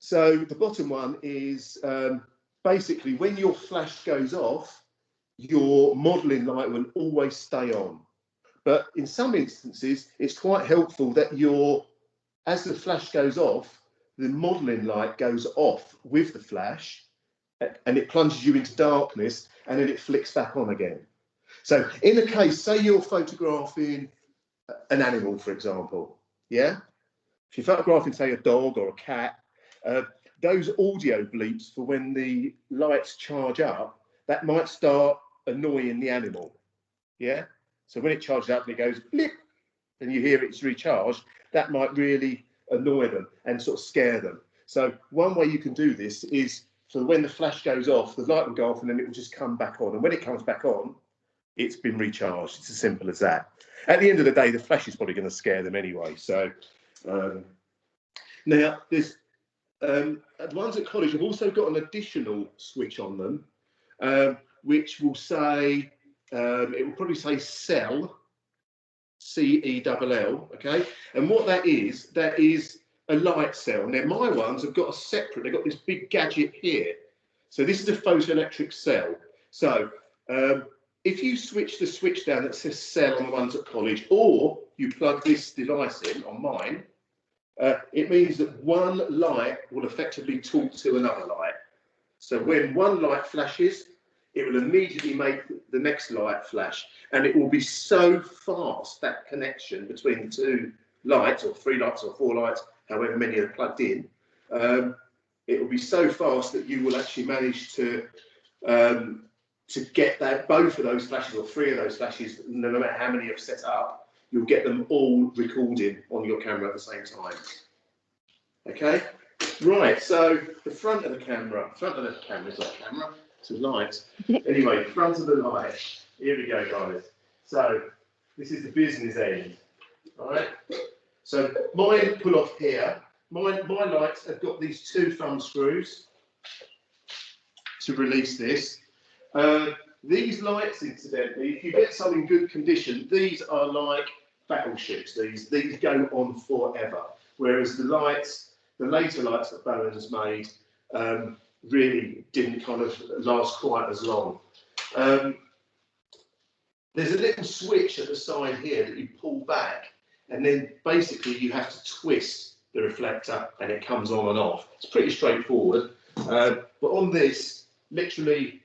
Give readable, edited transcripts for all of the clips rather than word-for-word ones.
So the bottom one is basically when your flash goes off, your modelling light will always stay on. But in some instances, it's quite helpful that as the flash goes off, the modelling light goes off with the flash and it plunges you into darkness and then it flicks back on again. So in a case, say you're photographing an animal, for example, yeah? If you're photographing, say, a dog or a cat, those audio bleeps for when the lights charge up, that might start annoying the animal, yeah? So when it charges up and it goes blip, and you hear it's recharged, that might really annoy them and sort of scare them. So one way you can do this is, so when the flash goes off, the light will go off and then it will just come back on. And when it comes back on, it's been recharged. It's as simple as that. At the end of the day, the flash is probably going to scare them anyway. So now there's the ones at college have also got an additional switch on them, which will say, it will probably say cell, C-E-L-L, okay? And what that is a light cell. Now my ones have got a separate, they've got this big gadget here. So this is a photoelectric cell. So if you switch the switch down that says cell on the ones at college, or you plug this device in on mine, it means that one light will effectively talk to another light. So when one light flashes, it will immediately make the next light flash, and it will be so fast, that connection between the two lights, or 3 lights or 4 lights, however many are plugged in, it will be so fast that you will actually manage to get both of those flashes or 3 of those flashes, no matter how many you've set up, you'll get them all recording on your camera at the same time. Okay, right, so the front of the camera is like camera, so light. Anyway, front of the light, here we go, guys. So this is the business end, all right? So mine pull off here. My lights have got these 2 thumb screws to release this. These lights, incidentally, if you get some in good condition, these are like battleships. These go on forever. Whereas the later lights that Bowens made, really didn't kind of last quite as long. There's a little switch at the side here that you pull back, and then basically you have to twist the reflector and it comes on and off. It's pretty straightforward. But on this, literally,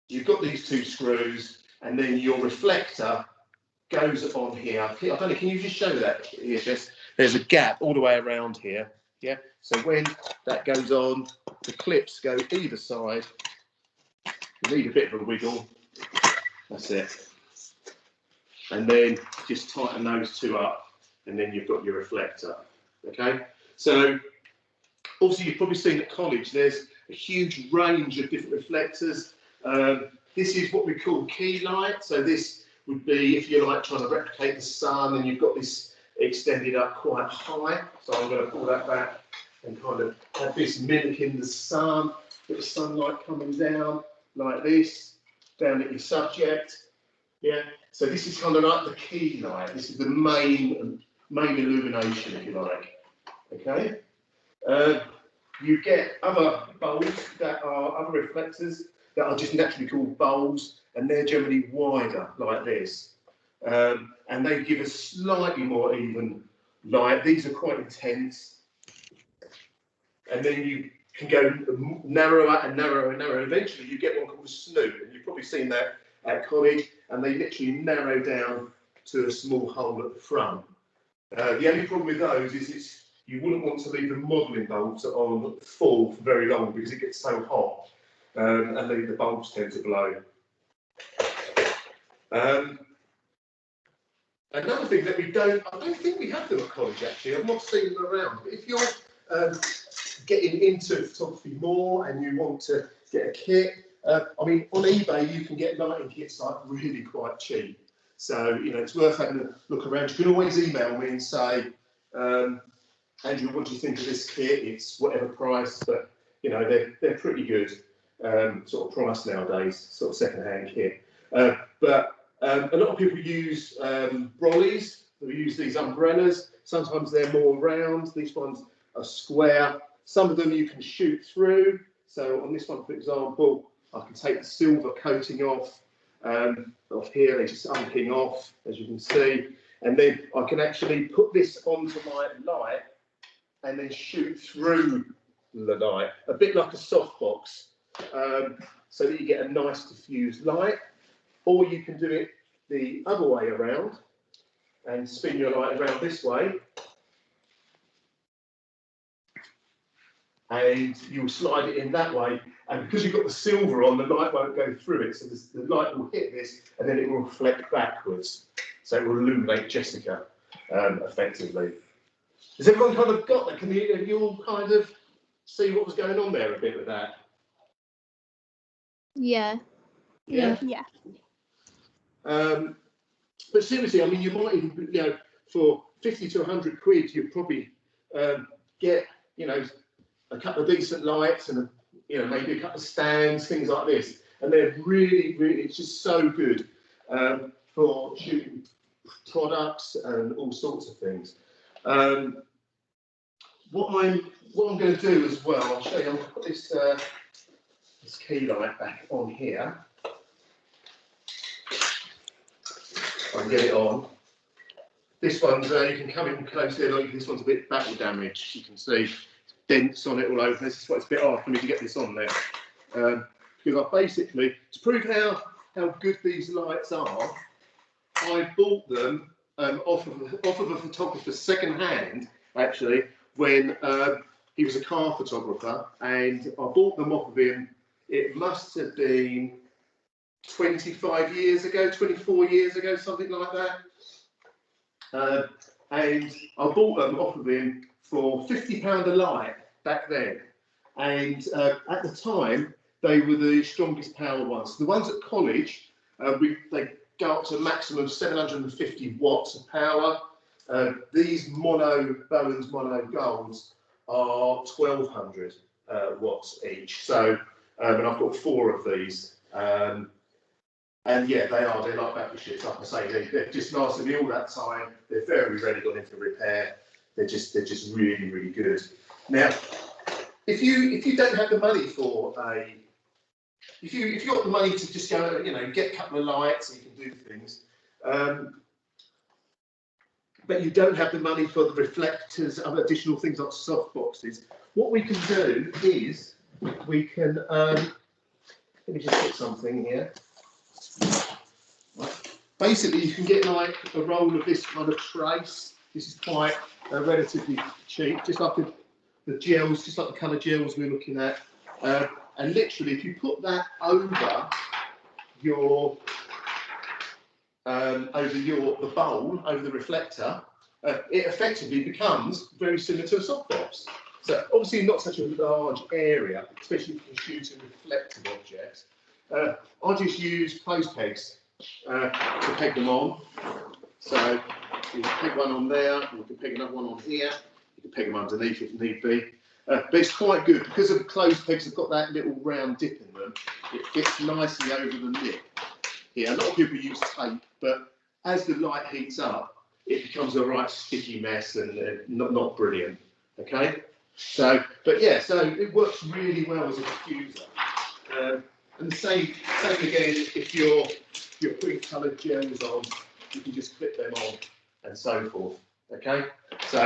you've got these 2 screws, and then your reflector goes on here. I don't know, can you just show that here, Jess? There's a gap all the way around here. Yeah, so when that goes on, the clips go either side. You need a bit of a wiggle. That's it. And then just tighten those 2 up, and then you've got your reflector. Okay, so obviously you've probably seen at college there's a huge range of different reflectors. This is what we call key light. So this would be if you're like trying to replicate the sun, and you've got this extended up quite high. So I'm going to pull that back and kind of have this mimicking the sun, bit of sunlight coming down like this, down at your subject. Yeah, so this is kind of like the key light. This is the main illumination, if you like. Okay. You get other bulbs that are other reflectors that are just naturally called bulbs, and they're generally wider like this. And they give a slightly more even light. These are quite intense. And then you can go narrower and narrower and narrower. Eventually you get one called a snoot, and you've probably seen that at college, and they literally narrow down to a small hole at the front. The only problem with those is you wouldn't want to leave the modelling bulbs on full for very long, because it gets so hot, and the bulbs tend to blow. Another thing that I don't think we have them at college actually. I've not seen them around. But if you're getting into photography more and you want to get a kit, I mean, on eBay you can get lighting kits like really quite cheap. So it's worth having a look around. You can always email me and say, Andrew, what do you think of this kit? It's whatever price, but they're pretty good sort of price nowadays, sort of second-hand kit. But a lot of people use brollies. we use these umbrellas. Sometimes they're more round. These ones are square. Some of them you can shoot through. So on this one, for example, I can take the silver coating off here. They just unping off, as you can see. And then I can actually put this onto my light and then shoot through the light, a bit like a softbox, so that you get a nice diffused light. Or you can do it the other way around and spin your light around this way, and you'll slide it in that way. And because you've got the silver on, the light won't go through it, so the light will hit this and then it will reflect backwards, so it will illuminate Jessica effectively. Has everyone kind of got that? Can you all kind of see what was going on there a bit with that? Yeah. Yeah. But seriously, I mean, you might even, you know, for 50 to 100 quid, you'd probably get, you know, a couple of decent lights and, you know, maybe a couple of stands, things like this. And they're really, really, it's just so good for shooting products and all sorts of things. What I'm going to do as well, I'll show you. I'm going to put this key light back on here. I can get it on. This one's you can come in close here. Like this one's a bit battle damaged. You can see dents on it all over. This is why it's a bit hard for me to get this on there. Because I basically, to prove how good these lights are, I bought them off of a photographer second hand, actually, when he was a car photographer, and I bought them off of him. It must have been 25 years ago, 24 years ago, something like that. And I bought them off of him for £50 a light back then. And at the time, they were the strongest power ones. The ones at college, they go up to a maximum of 750 watts of power. These Bowens Mono Golds are 1200 watts each. So, and I've got 4 of these. And yeah, they're like battleships, like I say, they're just lasted me all that time. They're very rarely gone into repair. They're just really, really good. Now, if you don't have the money for if you've got the money to just go, you know, get a couple of lights and you can do things, but you don't have the money for the reflectors, other additional things like soft boxes, what we can do is we can let me just put something here. Basically, you can get like a roll of this kind of trace. This is quite relatively cheap, just like the gels, just like the colour gels we're looking at. And literally, if you put that over your the bowl, over the reflector, it effectively becomes very similar to a softbox. So obviously not such a large area, especially if you can shoot a reflective object. I just use clothes pegs to peg them on. So you can peg one on there, and you can peg another one on here. You can peg them underneath if need be. But it's quite good because of the clothes pegs have got that little round dip in them. It fits nicely over the lip. Here, a lot of people use tape, but as the light heats up, it becomes a right sticky mess and not brilliant. Okay, so but yeah, so it works really well as a diffuser. And the same again if you're putting coloured gels on, you can just clip them on and so forth. Okay, so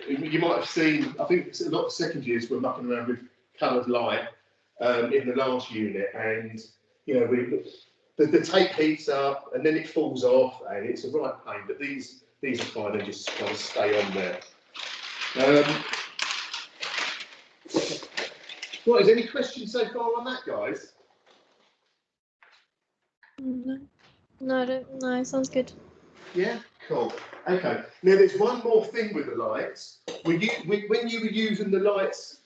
you might have seen, I think it's a lot of second years were mucking around with coloured light in the last unit, and you know the tape heats up and then it falls off and it's a right pain. But these are fine and just kind of stay on there. Right, is there any questions so far on that, guys? No, sounds good. Yeah, cool. Okay, now there's one more thing with the lights. When you were using the lights,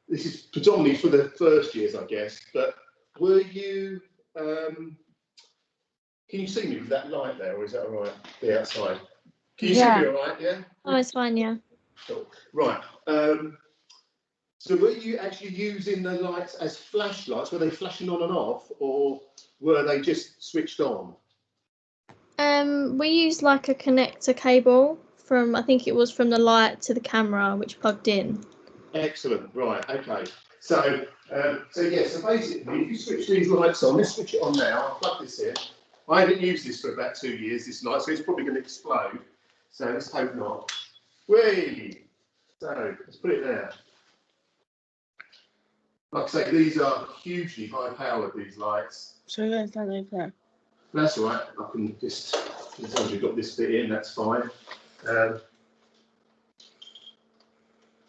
this is predominantly for the first years, I guess, but were you, can you see me with that light there, or is that all right, the outside? Can you see me all right, yeah? Oh, it's fine, yeah. Cool. Right, so were you actually using the lights as flashlights? Were they flashing on and off, or were they just switched on? We used like a connector cable from, I think it was from the light to the camera, which plugged in. Excellent. Right. Okay. So, so basically, if you switch these lights on, let's switch it on now. I'll plug this in. I haven't used this for about 2 years, this light, so it's probably going to explode. So let's hope not. Whee! So let's put it there. Like I say, these are hugely high powered, these lights. So there's that over there. That's all right. I can just, as long as we've got this bit in, that's fine.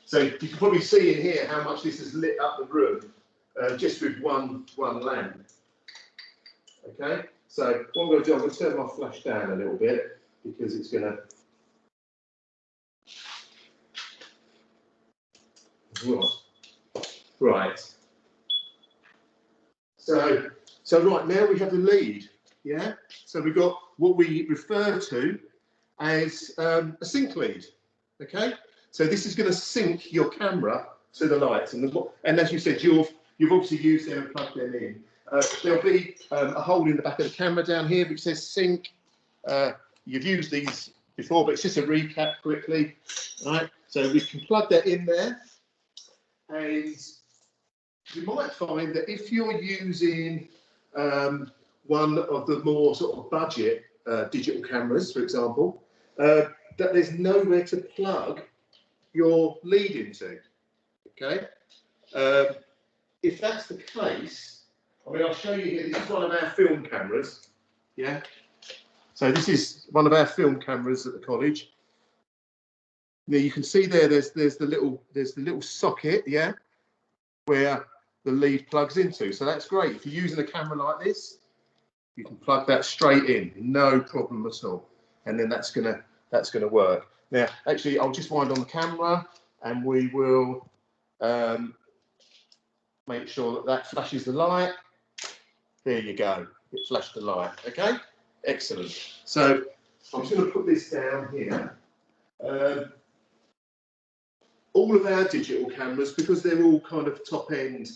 So you can probably see in here how much this has lit up the room just with one lamp. Okay, so what I'm going to do, I'm going to turn my flash down a little bit because it's going to. Right. So right now we have the lead. Yeah. So we've got what we refer to as a sync lead. Okay. So this is going to sync your camera to the lights, and as you said, you've obviously used them and plugged them in. There'll be a hole in the back of the camera down here which says sync. You've used these before, but it's just a recap quickly. Right. So we can plug that in there, and you might find that if you're using one of the more sort of budget digital cameras, for example, that there's nowhere to plug your lead into. Okay, if that's the case, I mean, I'll show you here. This is one of our film cameras. Yeah, so this is one of our film cameras at the college. Now you can see there's the little socket, yeah, where the lead plugs into. So that's great. If you're using a camera like this, you can plug that straight in, no problem at all, and then that's gonna work. Now, actually, I'll just wind on the camera, and we will make sure that flashes the light. There you go. It flashed the light. Okay, excellent. So I'm just going to put this down here. All of our digital cameras, because they're all kind of top-end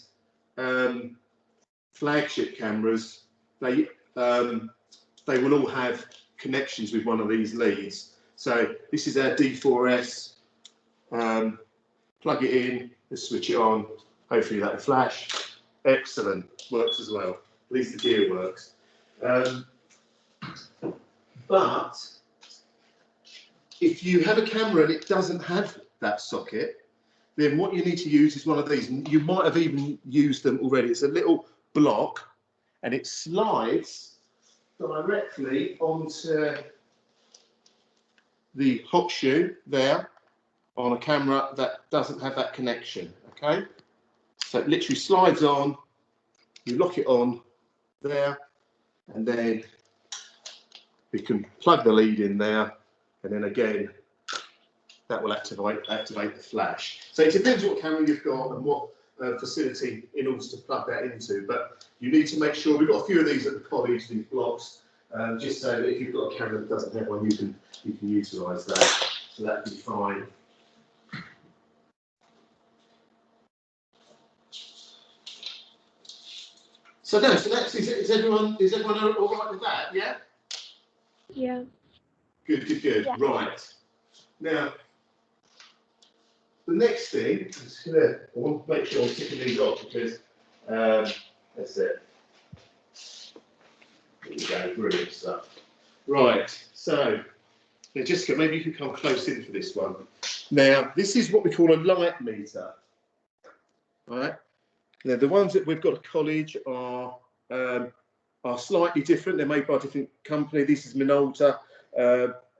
flagship cameras, they will all have connections with one of these leads. So this is our D4S. Plug it in, let's switch it on. Hopefully that'll flash. Excellent, works as well. At least the gear works. But if you have a camera and it doesn't have that socket, then what you need to use is one of these. You might have even used them already. It's a little block, and it slides directly onto the hot shoe there on a camera that doesn't have that connection. Okay, so it literally slides on, you lock it on there, and then we can plug the lead in there, and then again that will activate the flash. So it depends what camera you've got and what facility in order to plug that into, but you need to make sure. We've got a few of these at the college, these blocks, just so that if you've got a camera that doesn't have one, you can utilise that. So that'd be fine. So no, so that's is everyone all right with that? Yeah. Yeah. Good. Yeah. Right. Now, the next thing, I want to make sure I'm ticking these off because that's it. There we go, brilliant stuff. Right, so now Jessica, maybe you can come close in for this one. Now, this is what we call a light meter. Right. Now, the ones that we've got at college are slightly different. They're made by a different company. This is Minolta.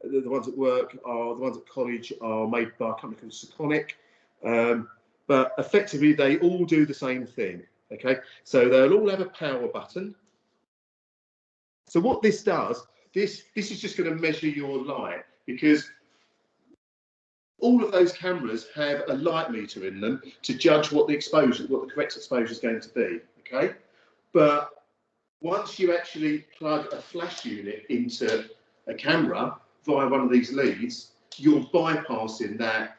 The ones at work are the ones at college are made by a company called Seconic. But effectively, they all do the same thing. Okay, so they'll all have a power button. So what this does, this is just going to measure your light, because all of those cameras have a light meter in them to judge what the correct exposure is going to be. Okay, but once you actually plug a flash unit into a camera via one of these leads, you're bypassing that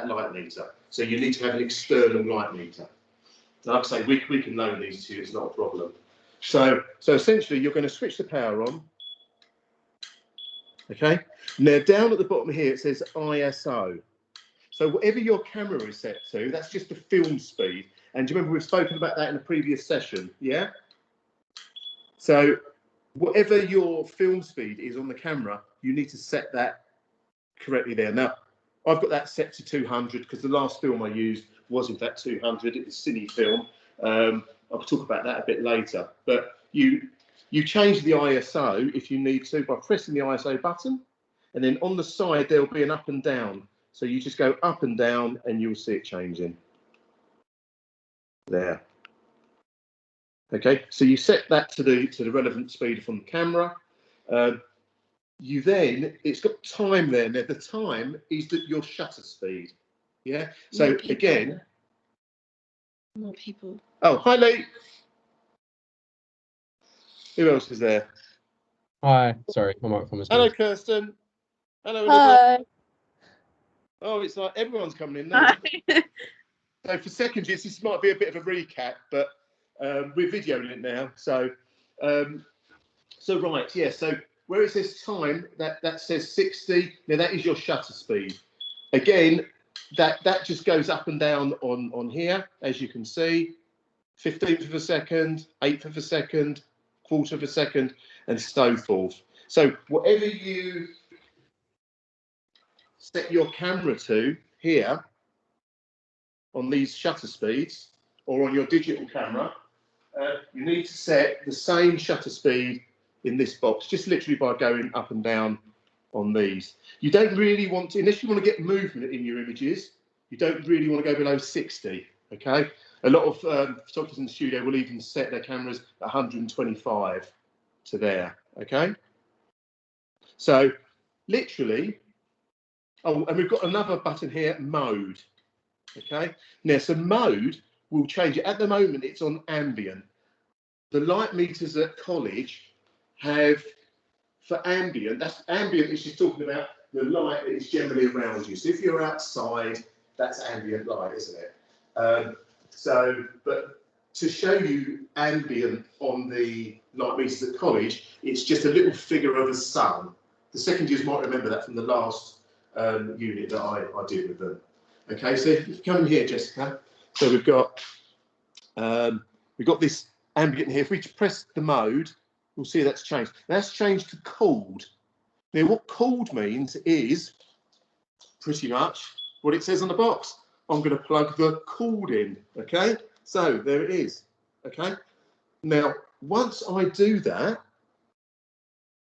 light meter. So you need to have an external light meter. Like I say, we can loan these to you, it's not a problem. So essentially you're going to switch the power on, Okay. Now down at the bottom here it says ISO. So whatever your camera is set to, that's just the film speed. And do you remember we've spoken about that in a previous session? Yeah. So whatever your film speed is on the camera, you need to set that correctly there. Now, I've got that set to 200 because the last film I used was in fact 200. It was cine film. I'll talk about that a bit later. But you change the ISO if you need to by pressing the ISO button, and then on the side there'll be an up and down. So you just go up and down, and you'll see it changing. There. Okay. So you set that to the relevant speed from the camera. You then, it's got time there. Now the time is your shutter speed. Yeah. So again. More people. Oh, hi Lee. Who else is there? Hi, sorry, my microphone was. Hello, Kirsten. Hello. Hi. Oh, it's like everyone's coming in now. So for seconds, this might be a bit of a recap, but we're videoing it now. So, right, yeah. So where it says time, that says 60. Now that is your shutter speed. Again, that just goes up and down on here, as you can see. 15th of a second, 1/8 of a second, 1/4 of a second, and so forth. So whatever you set your camera to here on these shutter speeds or on your digital camera, you need to set the same shutter speed in this box, just literally by going up and down on these. You don't really want to, unless you want to get movement in your images, you don't really want to go below 60, okay? A lot of photographers in the studio will even set their cameras at 125 to there, okay? So literally, oh, and we've got another button here, mode, okay? Now, so mode will change it. At the moment, it's on ambient. The light meters at college have, for ambient, that's ambient is just talking about the light that is generally around you. So if you're outside, that's ambient light, isn't it? But to show you ambient on the light meters at college, it's just a little figure of a sun. The second years might remember that from the last unit that I did with them. Okay, so if you come in here, Jessica, so we've got this ambient here. If we press the mode, we'll see that's changed. That's changed to cooled. Now, what cooled means is pretty much what it says on the box. I'm going to plug the cooled in. Okay, so there it is. Okay, now once I do that,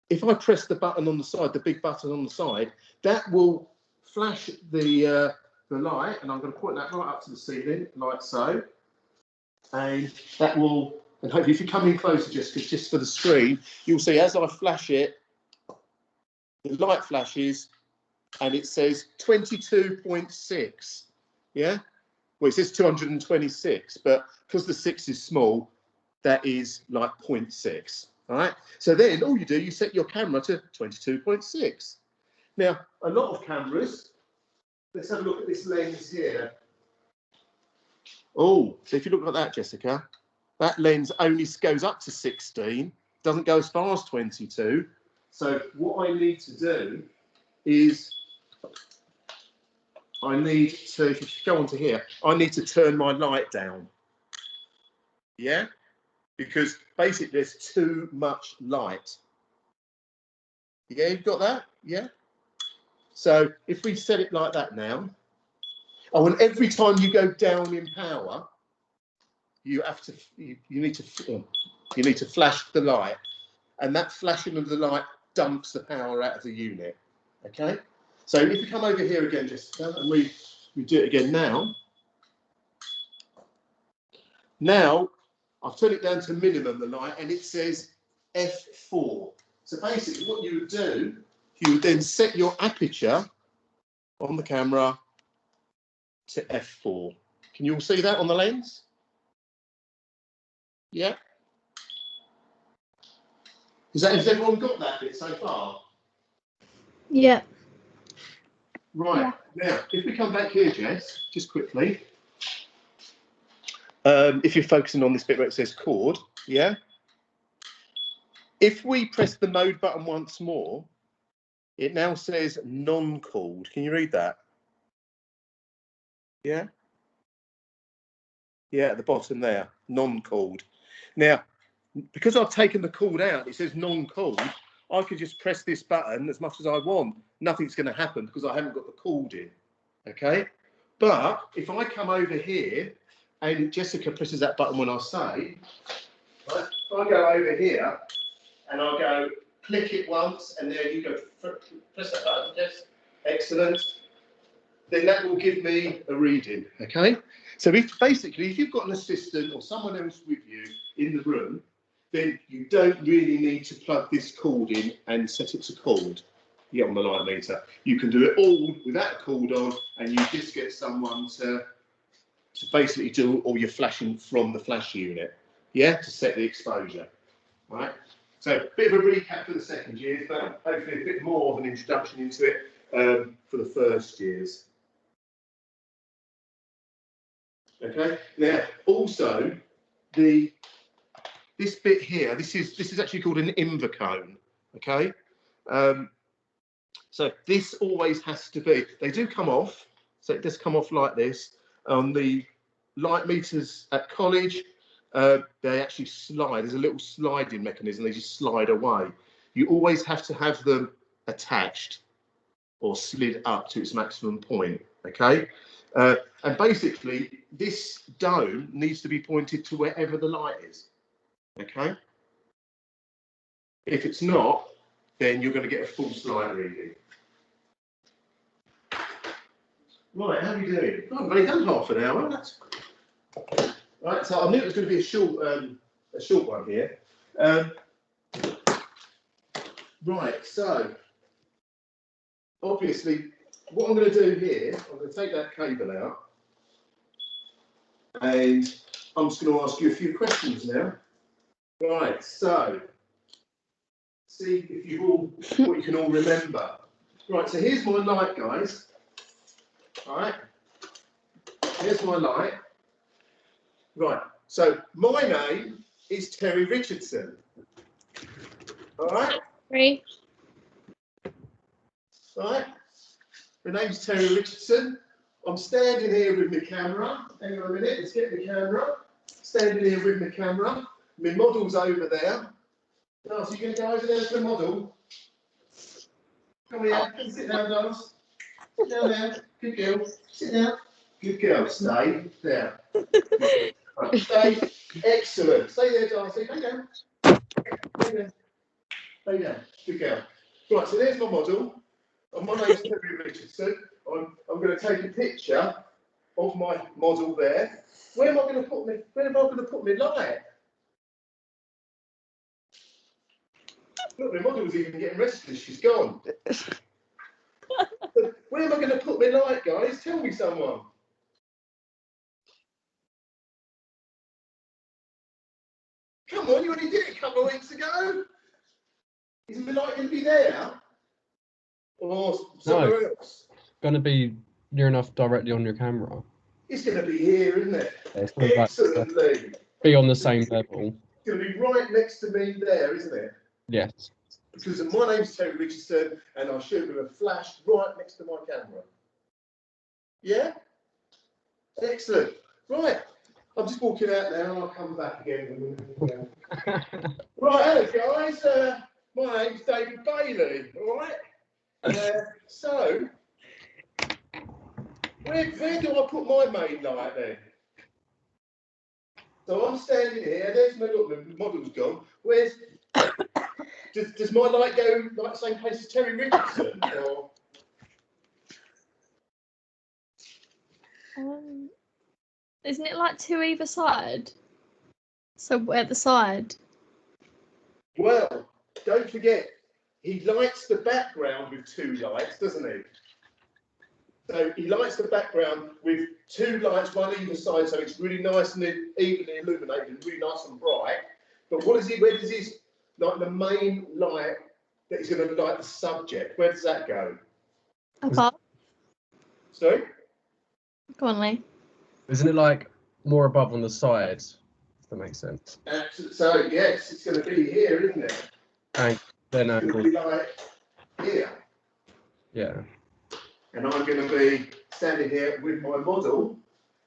if I press the button on the side, the big button on the side, that will flash the light, and I'm going to point that right up to the ceiling, like so. And that will, and hopefully if you come in closer, just for the screen, you'll see as I flash it, the light flashes, and it says 22.6. Yeah? Well, it says 226, but because the 6 is small, that is like 0.6. All right, so then all you do, you set your camera to 22.6. Now, a lot of cameras, let's have a look at this lens here. Oh, so if you look at that, Jessica, that lens only goes up to 16, doesn't go as far as 22. So what I need to do is, I need to, if you go onto here, I need to turn my light down. Yeah? Because basically there's too much light. Yeah, you've got that? Yeah? So if we set it like that now, oh, and every time you go down in power, you have to, you need to flash the light, and that flashing of the light dumps the power out of the unit. Okay? So if you come over here again, Jessica, and we do it again now. Now, I've turned it down to minimum, the light, and it says f4. So basically what you would do, you would then set your aperture on the camera to f4. Can you all see that on the lens? Yeah? Has everyone got that bit so far? Yeah. Right, now, if we come back here, Jess, just quickly. If you're focusing on this bit where it says chord, yeah? If we press the mode button once more, it now says non-cooled. Can you read that? Yeah? Yeah, at the bottom there, non-cooled. Now, because I've taken the cooled out, it says non-cooled, I could just press this button as much as I want. Nothing's going to happen because I haven't got the cooled in, okay? But if I come over here and Jessica presses that button when I say, right, if I go over here and I go click it once and there you go, press that button, yes, excellent. Then that will give me a reading, okay? So if you've got an assistant or someone else with you in the room, then you don't really need to plug this cord in and set it to cooled. You get on the light meter. You can do it all without a cord on, and you just get someone to basically do all your flashing from the flash unit, yeah, to set the exposure, right? So a bit of a recap for the second years, but hopefully a bit more of an introduction into it for the first years. Okay. Now, also this bit here, this is actually called an Invacone. Okay. So this always has to be. They do come off, so it does come off like this. On the light meters at college, they actually slide. There's a little sliding mechanism. They just slide away. You always have to have them attached or slid up to its maximum point. Okay. And basically, this dome needs to be pointed to wherever the light is. Okay. If it's not, then you're going to get a false light reading. Right, how are you doing? Oh, I've only done half an hour. That's... Right, so I knew it was going to be a short one here. Right, so obviously, what I'm going to do here, I'm going to take that cable out, and I'm just going to ask you a few questions now. Right, so see if you all what you can all remember. Right, so here's my light, guys. All right, here's my light. Right, so my name is Terry Richardson. All right. Three. All right. My name's Terry Richardson. I'm standing here with my camera. Hang on a minute, let's get the camera. Standing here with my camera. My model's over there. Oh, so you're going to go over there to the model? Come here, sit down, Dance. Sit down there. Good girl. Sit down. Good girl. Stay there. Right, stay. Excellent. Stay there, Darcy. Stay down. Stay there. Stay down. Good girl. Right, so there's my model. My name's Terry Richardson. I'm going to take a picture of my model there. Where am I going to put my light? Look, my model's even getting restless. She's gone. Where am I going to put my light, guys? Tell me, someone. Come on, you only did it a couple of weeks ago. Isn't my light going to be there? Or somewhere else? Going to be near enough directly on your camera. It's going to be here, isn't it? Yeah, it's gonna Excellently. be on the same level. It's going to be right next to me there, isn't it? Yes. Because my name's Terry Richardson and I shoot with a flash right next to my camera. Yeah? Excellent. Right. I'm just walking out now and I'll come back again. Right, hello guys. My name's David Bailey. All right. So, where do I put my main light then? So I'm standing here. There's my look. The model's gone. Where's? Does my light go like the same place as Terry Richardson? Or? Isn't it like two either side? So at the side. Well, don't forget, he lights the background with two lights, doesn't he? So he lights the background with two lights, one either side, so it's really nice and evenly illuminated, and really nice and bright. But what is he? Where does his like the main light that he's going to light the subject? Where does that go? Above. Sorry. Go on, Lee. Isn't it like more above on the sides? If that makes sense. So yes, it's going to be here, isn't it? And then It's going to be like here. Yeah. And I'm going to be standing here with my model,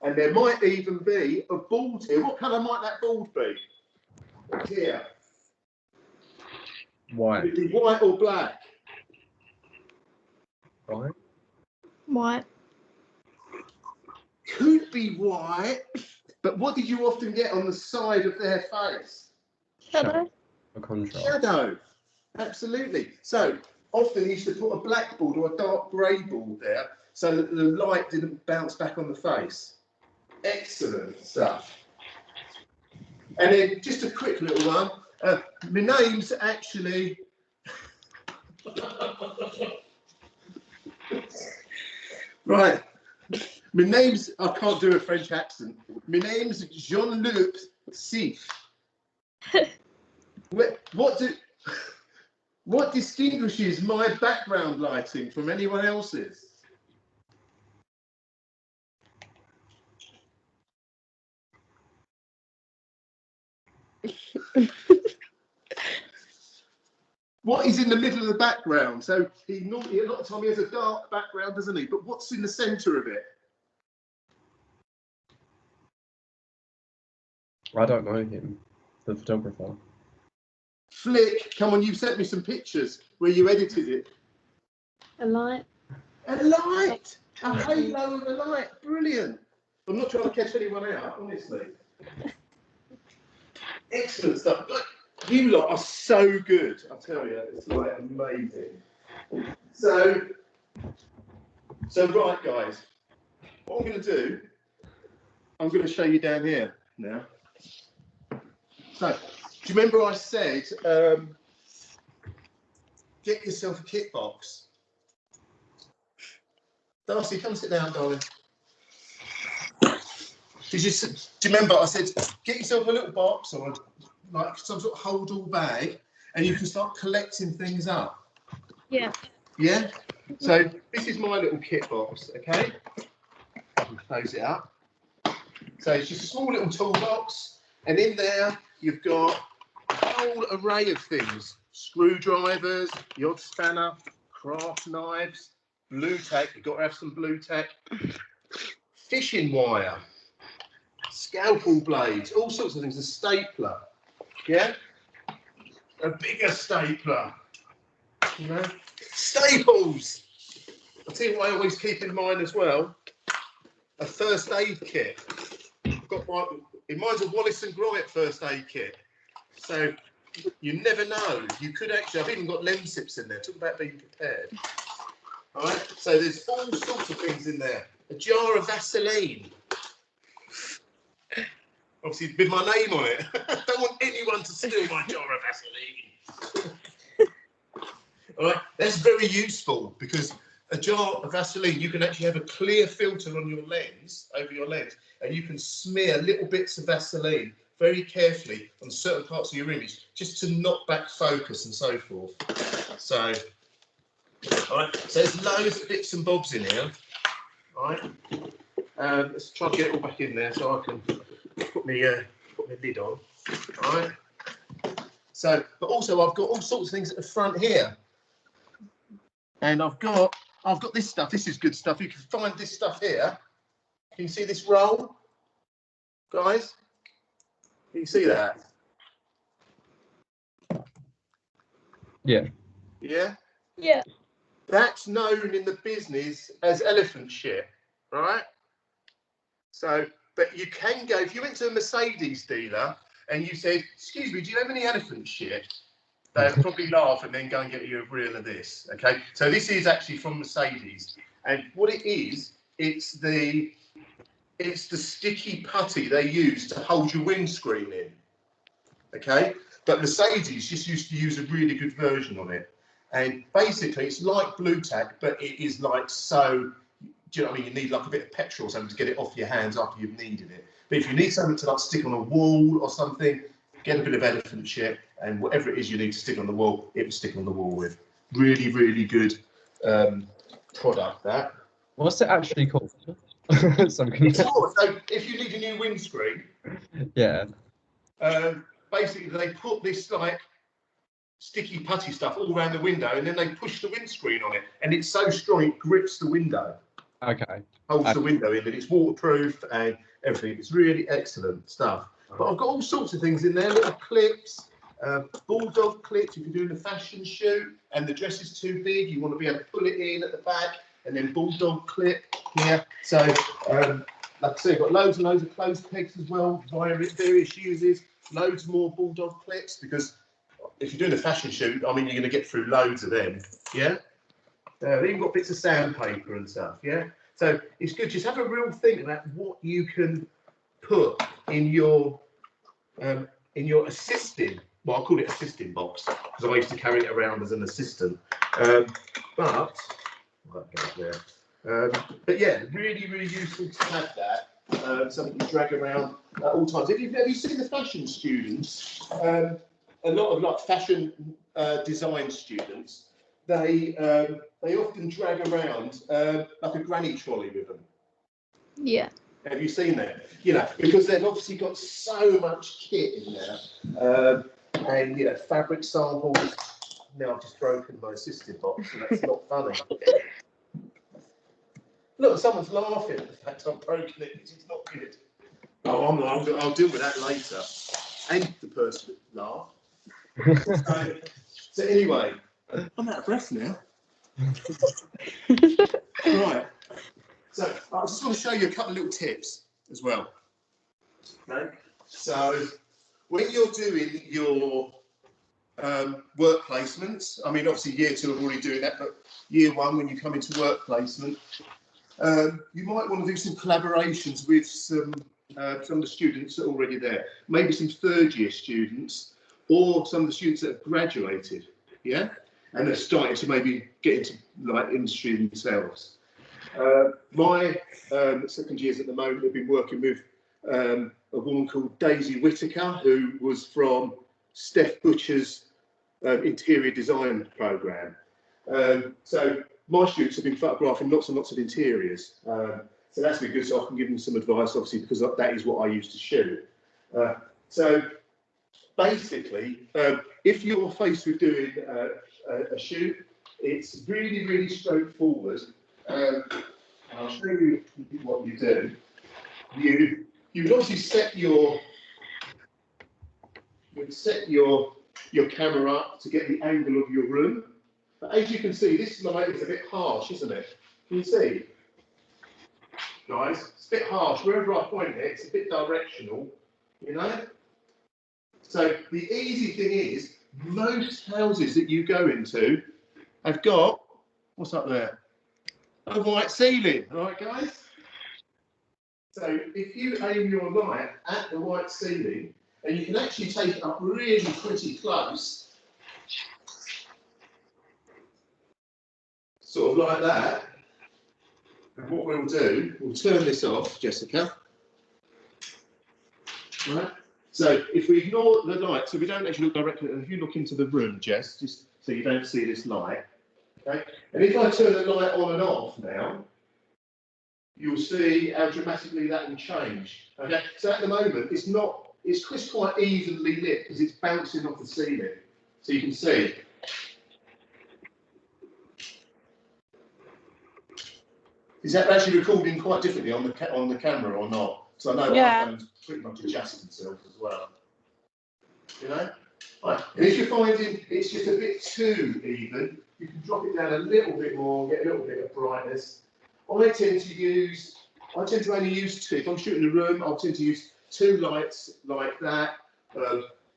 and there might even be a board here. What colour might that board be? Here. White. Would it be white or black? Right. White. Could be white, but what did you often get on the side of their face? Shadow. A contrast. Shadow. Absolutely. So often you used to put a black board or a dark grey board there so that the light didn't bounce back on the face. Excellent stuff. And then just a quick little one. My name's actually right. My name's, I can't do a French accent. My name's Jean-Luc Sif. What distinguishes my background lighting from anyone else's? What is in the middle of the background? So he normally, a lot of time he has a dark background, doesn't he? But what's in the centre of it? I don't know him, the photographer. Flick, come on, you've sent me some pictures where you edited it. A light. A light! A halo of a light. Brilliant. I'm not trying to catch anyone out, honestly. Excellent stuff. Look, you lot are so good, I tell you. It's like amazing. So right, guys. What I'm going to do, I'm going to show you down here now. So, do you remember I said, get yourself a kit box? Darcy, come sit down, darling. Do you remember I said, get yourself a little box or like some sort of hold-all bag, and you can start collecting things up. Yeah. Yeah? So this is my little kit box, okay? I can close it up. So it's just a small little toolbox, and in there you've got a whole array of things. Screwdrivers, the odd spanner, craft knives, blue tack, you've got to have some blue tack, fishing wire, scalpel blades, all sorts of things, a stapler, yeah? A bigger stapler, you know? Staples! I'll tell you what I always keep in mind as well, a first aid kit. I've got mine's a Wallace and Gromit first aid kit. So you never know. You could actually, I've even got Lemsips in there. Talk about being prepared. All right. So there's all sorts of things in there. A jar of Vaseline. Obviously with my name on it. Don't want anyone to steal my jar of Vaseline. All right. That's very useful because a jar of Vaseline, you can actually have a clear filter on your lens, over your lens, and you can smear little bits of Vaseline very carefully on certain parts of your image, just to knock back focus and so forth. So, all right, so there's loads of bits and bobs in here. All right, let's try and get it all back in there so I can put my lid on. All right. So, but also I've got all sorts of things at the front here, and I've got this stuff. This is good stuff. You can find this stuff here. Can you see this roll, guys? Can you see that? Yeah. Yeah? Yeah. That's known in the business as elephant shit, right? So, but you can go, if you went to a Mercedes dealer and you said, excuse me, do you have any elephant shit? They'll probably laugh and then go and get you a reel of this, okay? So this is actually from Mercedes. And what it is, it's the sticky putty they use to hold your windscreen in, okay? But Mercedes just used to use a really good version of it. And basically, it's like blue tack, but it is like so, do you know what I mean? You need like a bit of petrol or something to get it off your hands after you've needed it. But if you need something to like stick on a wall or something, get a bit of elephant shit, and whatever it is you need to stick on the wall, it will stick on the wall with. Really, really good product, that. What's it actually called? So if you need a new windscreen, yeah. basically they put this like sticky putty stuff all around the window, and then they push the windscreen on it, and it's so strong it grips the window. Okay. Holds the window in, and it's waterproof and everything. It's really excellent stuff. But I've got all sorts of things in there, little clips, bulldog clips if you're doing a fashion shoot and the dress is too big, you want to be able to pull it in at the back, and then bulldog clip here. So, like I say, I've got loads and loads of clothes pegs as well, various uses, loads more bulldog clips, because if you're doing a fashion shoot, I mean, you're going to get through loads of them, yeah? They've even got bits of sandpaper and stuff, yeah? So it's good, just have a real think about what you can put in your assisting, well, I call it assisting box, because I used to carry it around as an assistant. But yeah, really, really useful to have that, something you drag around at all times. Have you seen the fashion students? A lot of like fashion design students, they often drag around like a granny trolley with them. Yeah. Have you seen that? You know, because they've obviously got so much kit in there, and you know, fabric samples. Now I've just broken my assistive box, and that's not funny. Look, someone's laughing at the fact I've broken it. It's not good. Oh, I'll deal with that later. And the person laughed. So anyway, I'm out of breath now. Right. So I just want to show you a couple of little tips as well. Okay. So when you're doing your work placements, I mean, obviously year 2 are already doing that, but year 1, when you come into work placement, you might want to do some collaborations with some of the students that are already there. Maybe some 3rd year students, or some of the students that have graduated, yeah, and they're starting to maybe get into like industry themselves. My 2nd years at the moment have been working with a woman called Daisy Whitaker, who was from Steph Butcher's interior design programme. So my students have been photographing lots and lots of interiors. So that's been good, so I can give them some advice, obviously, because that is what I used to shoot. So basically, if you're faced with doing a shoot, it's really, really straightforward. I'll show you what you do. You would obviously set your camera up to get the angle of your room. But as you can see, this light is a bit harsh, isn't it? Can you see? Guys, it's a bit harsh. Wherever I point it, it's a bit directional, you know? So the easy thing is, most houses that you go into have got, what's up there? A white ceiling, right, guys? So if you aim your light at the white ceiling, and you can actually take it up really pretty close, sort of like that. And what we'll do, we'll turn this off, Jessica. Right. So if we ignore the light, so we don't actually look directly, if you look into the room, Jess, just so you don't see this light. Okay. And if I turn the light on and off now, you'll see how dramatically that will change. Okay. So at the moment, it's quite evenly lit because it's bouncing off the ceiling. So you can see. Is that actually recording quite differently on the camera or not? So I know my phone's pretty much adjusted itself as well. You know? Right. And if you're finding it's just a bit too even, you can drop it down a little bit more, get a little bit of brightness. I tend to only use 2. If I'm shooting a room, I'll tend to use 2 lights like that.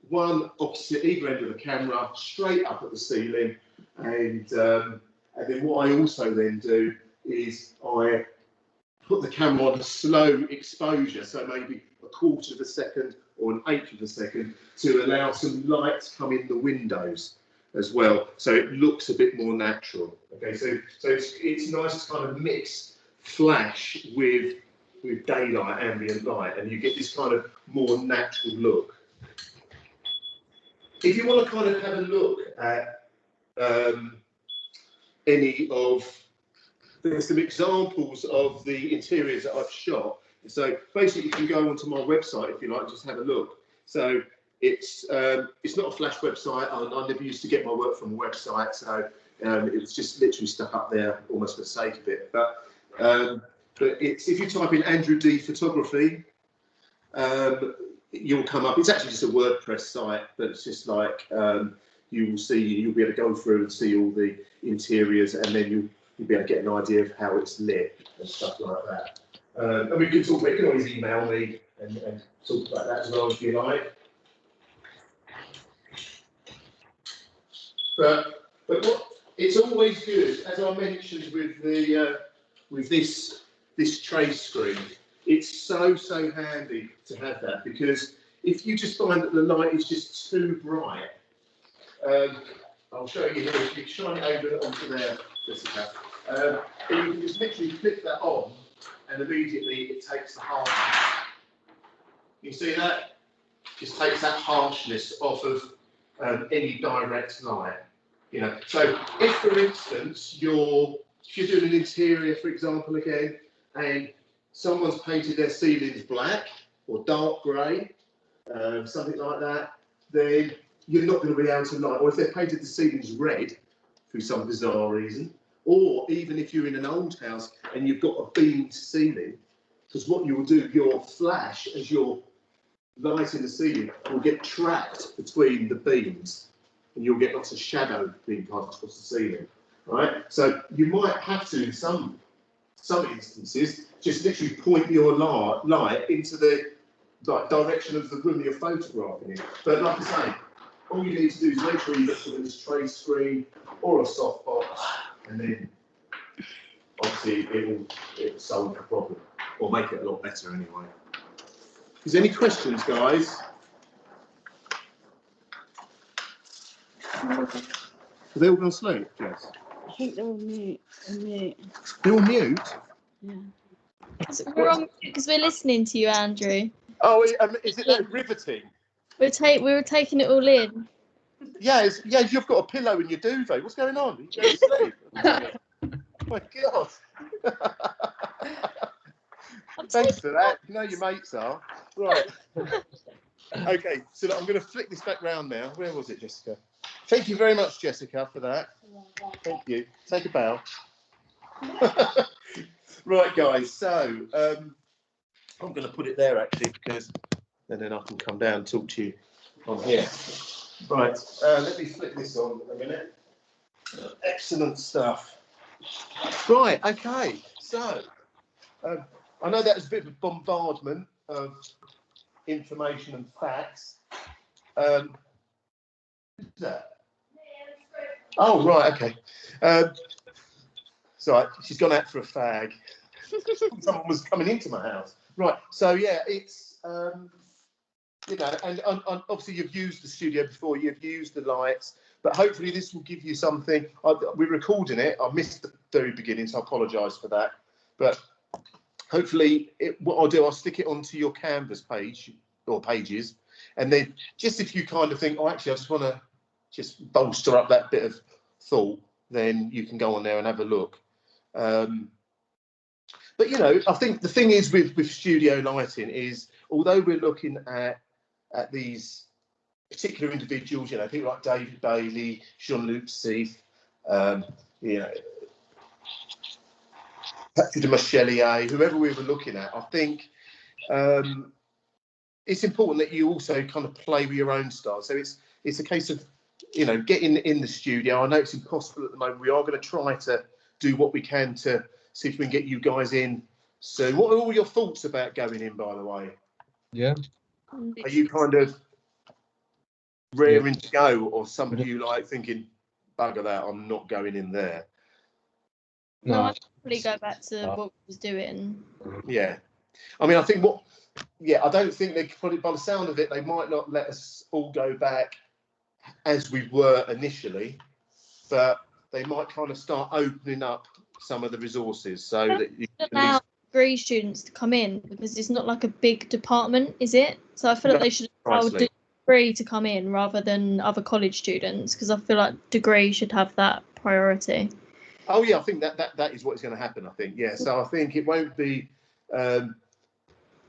One opposite either end of the camera, straight up at the ceiling. And then what I also then do is I put the camera on a slow exposure, so maybe a 1/4 of a second or an 1/8 of a second, to allow some light to come in the windows as well, so it looks a bit more natural. Okay, so it's nice to kind of mix flash with daylight, ambient light, and you get this kind of more natural look. If you want to kind of have a look at any of, there's some examples of the interiors that I've shot. So basically you can go onto my website if you like, just have a look. So It's not a flash website. I never used to get my work from a website, so it was just literally stuck up there almost for the sake of it. But it's, if you type in Andrew D Photography, you'll come up. It's actually just a WordPress site, but it's just like you'll be able to go through and see all the interiors, and then you'll be able to get an idea of how it's lit and stuff like that. And we can talk about, you can always email me and talk about that as well if you like. But what it's always good, as I mentioned with the with this trace screen, it's so handy to have that, because if you just find that the light is just too bright, I'll show you here. If you shine it over onto there, Jessica, you can just literally click that on, and immediately it takes the harshness. You see that? Just takes that harshness off of any direct light. You know, so if, for instance, if you're doing an interior, for example, again, and someone's painted their ceilings black or dark grey, something like that, then you're not going to be able to light. Or if they've painted the ceilings red through some bizarre reason, or even if you're in an old house and you've got a beamed ceiling, because what you will do, your flash as you're lighting the ceiling will get trapped between the beams, and you'll get lots of shadow being cast across the ceiling, right? So you might have to, in some instances, just literally point your light into the direction of the room you're photographing in. But like I say, all you need to do is make sure you look for this trace screen or a softbox, and then obviously it will solve the problem, or make it a lot better anyway. Is there any questions, guys? Are they all gone asleep, Jess? I think they're all mute. They're all mute? Yeah. We're on because we're listening to you, Andrew. Oh, is it that riveting? We were taking it all in. Yeah, you've got a pillow in your duvet. What's going on? Are you going to sleep? Oh my God. Thanks for that. You know your mates are. Right. Okay, so I'm going to flick this back round now. Where was it, Jessica? Thank you very much, Jessica, for that. Thank you. Take a bow. Right, guys, so I'm going to put it there, actually, because then I can come down and talk to you on here. Right, let me flip this on a minute. Excellent stuff. Right, okay, so I know that was a bit of a bombardment of information and facts. Who's that? Oh, right, okay. So she's gone out for a fag. Someone was coming into my house. Right, so yeah, it's, you know, and obviously you've used the studio before, you've used the lights, but hopefully this will give you something. We're recording it. I missed the very beginning, so I apologise for that. But hopefully, what I'll do, I'll stick it onto your Canvas page or pages, and then just if you kind of think, oh, actually, I just want to just bolster up that bit of thought, then you can go on there and have a look. But you know, I think the thing is with studio lighting is, although we're looking at these particular individuals, you know, people like David Bailey, Jean-Luc Seif, you know, Patrick de Machelier, whoever we were looking at, I think it's important that you also kind of play with your own style. So it's a case of, you know, getting in the studio. I know it's impossible at the moment. We are going to try to do what we can to see if we can get you guys in soon. What are all your thoughts about going in, by the way? Yeah. Are you kind of raring to go, or some of you like thinking, bugger that, I'm not going in there? No, I'd probably go back to what we was doing. Yeah. I mean, I think I don't think they probably, by the sound of it, they might not let us all go back as we were initially, but they might kind of start opening up some of the resources so that you can allow degree students to come in, because it's not like a big department, is it? So I feel like they should allow degree to come in rather than other college students, because I feel like degree should have that priority. Oh yeah, I think that is what is going to happen. I think, yeah. So I think it won't be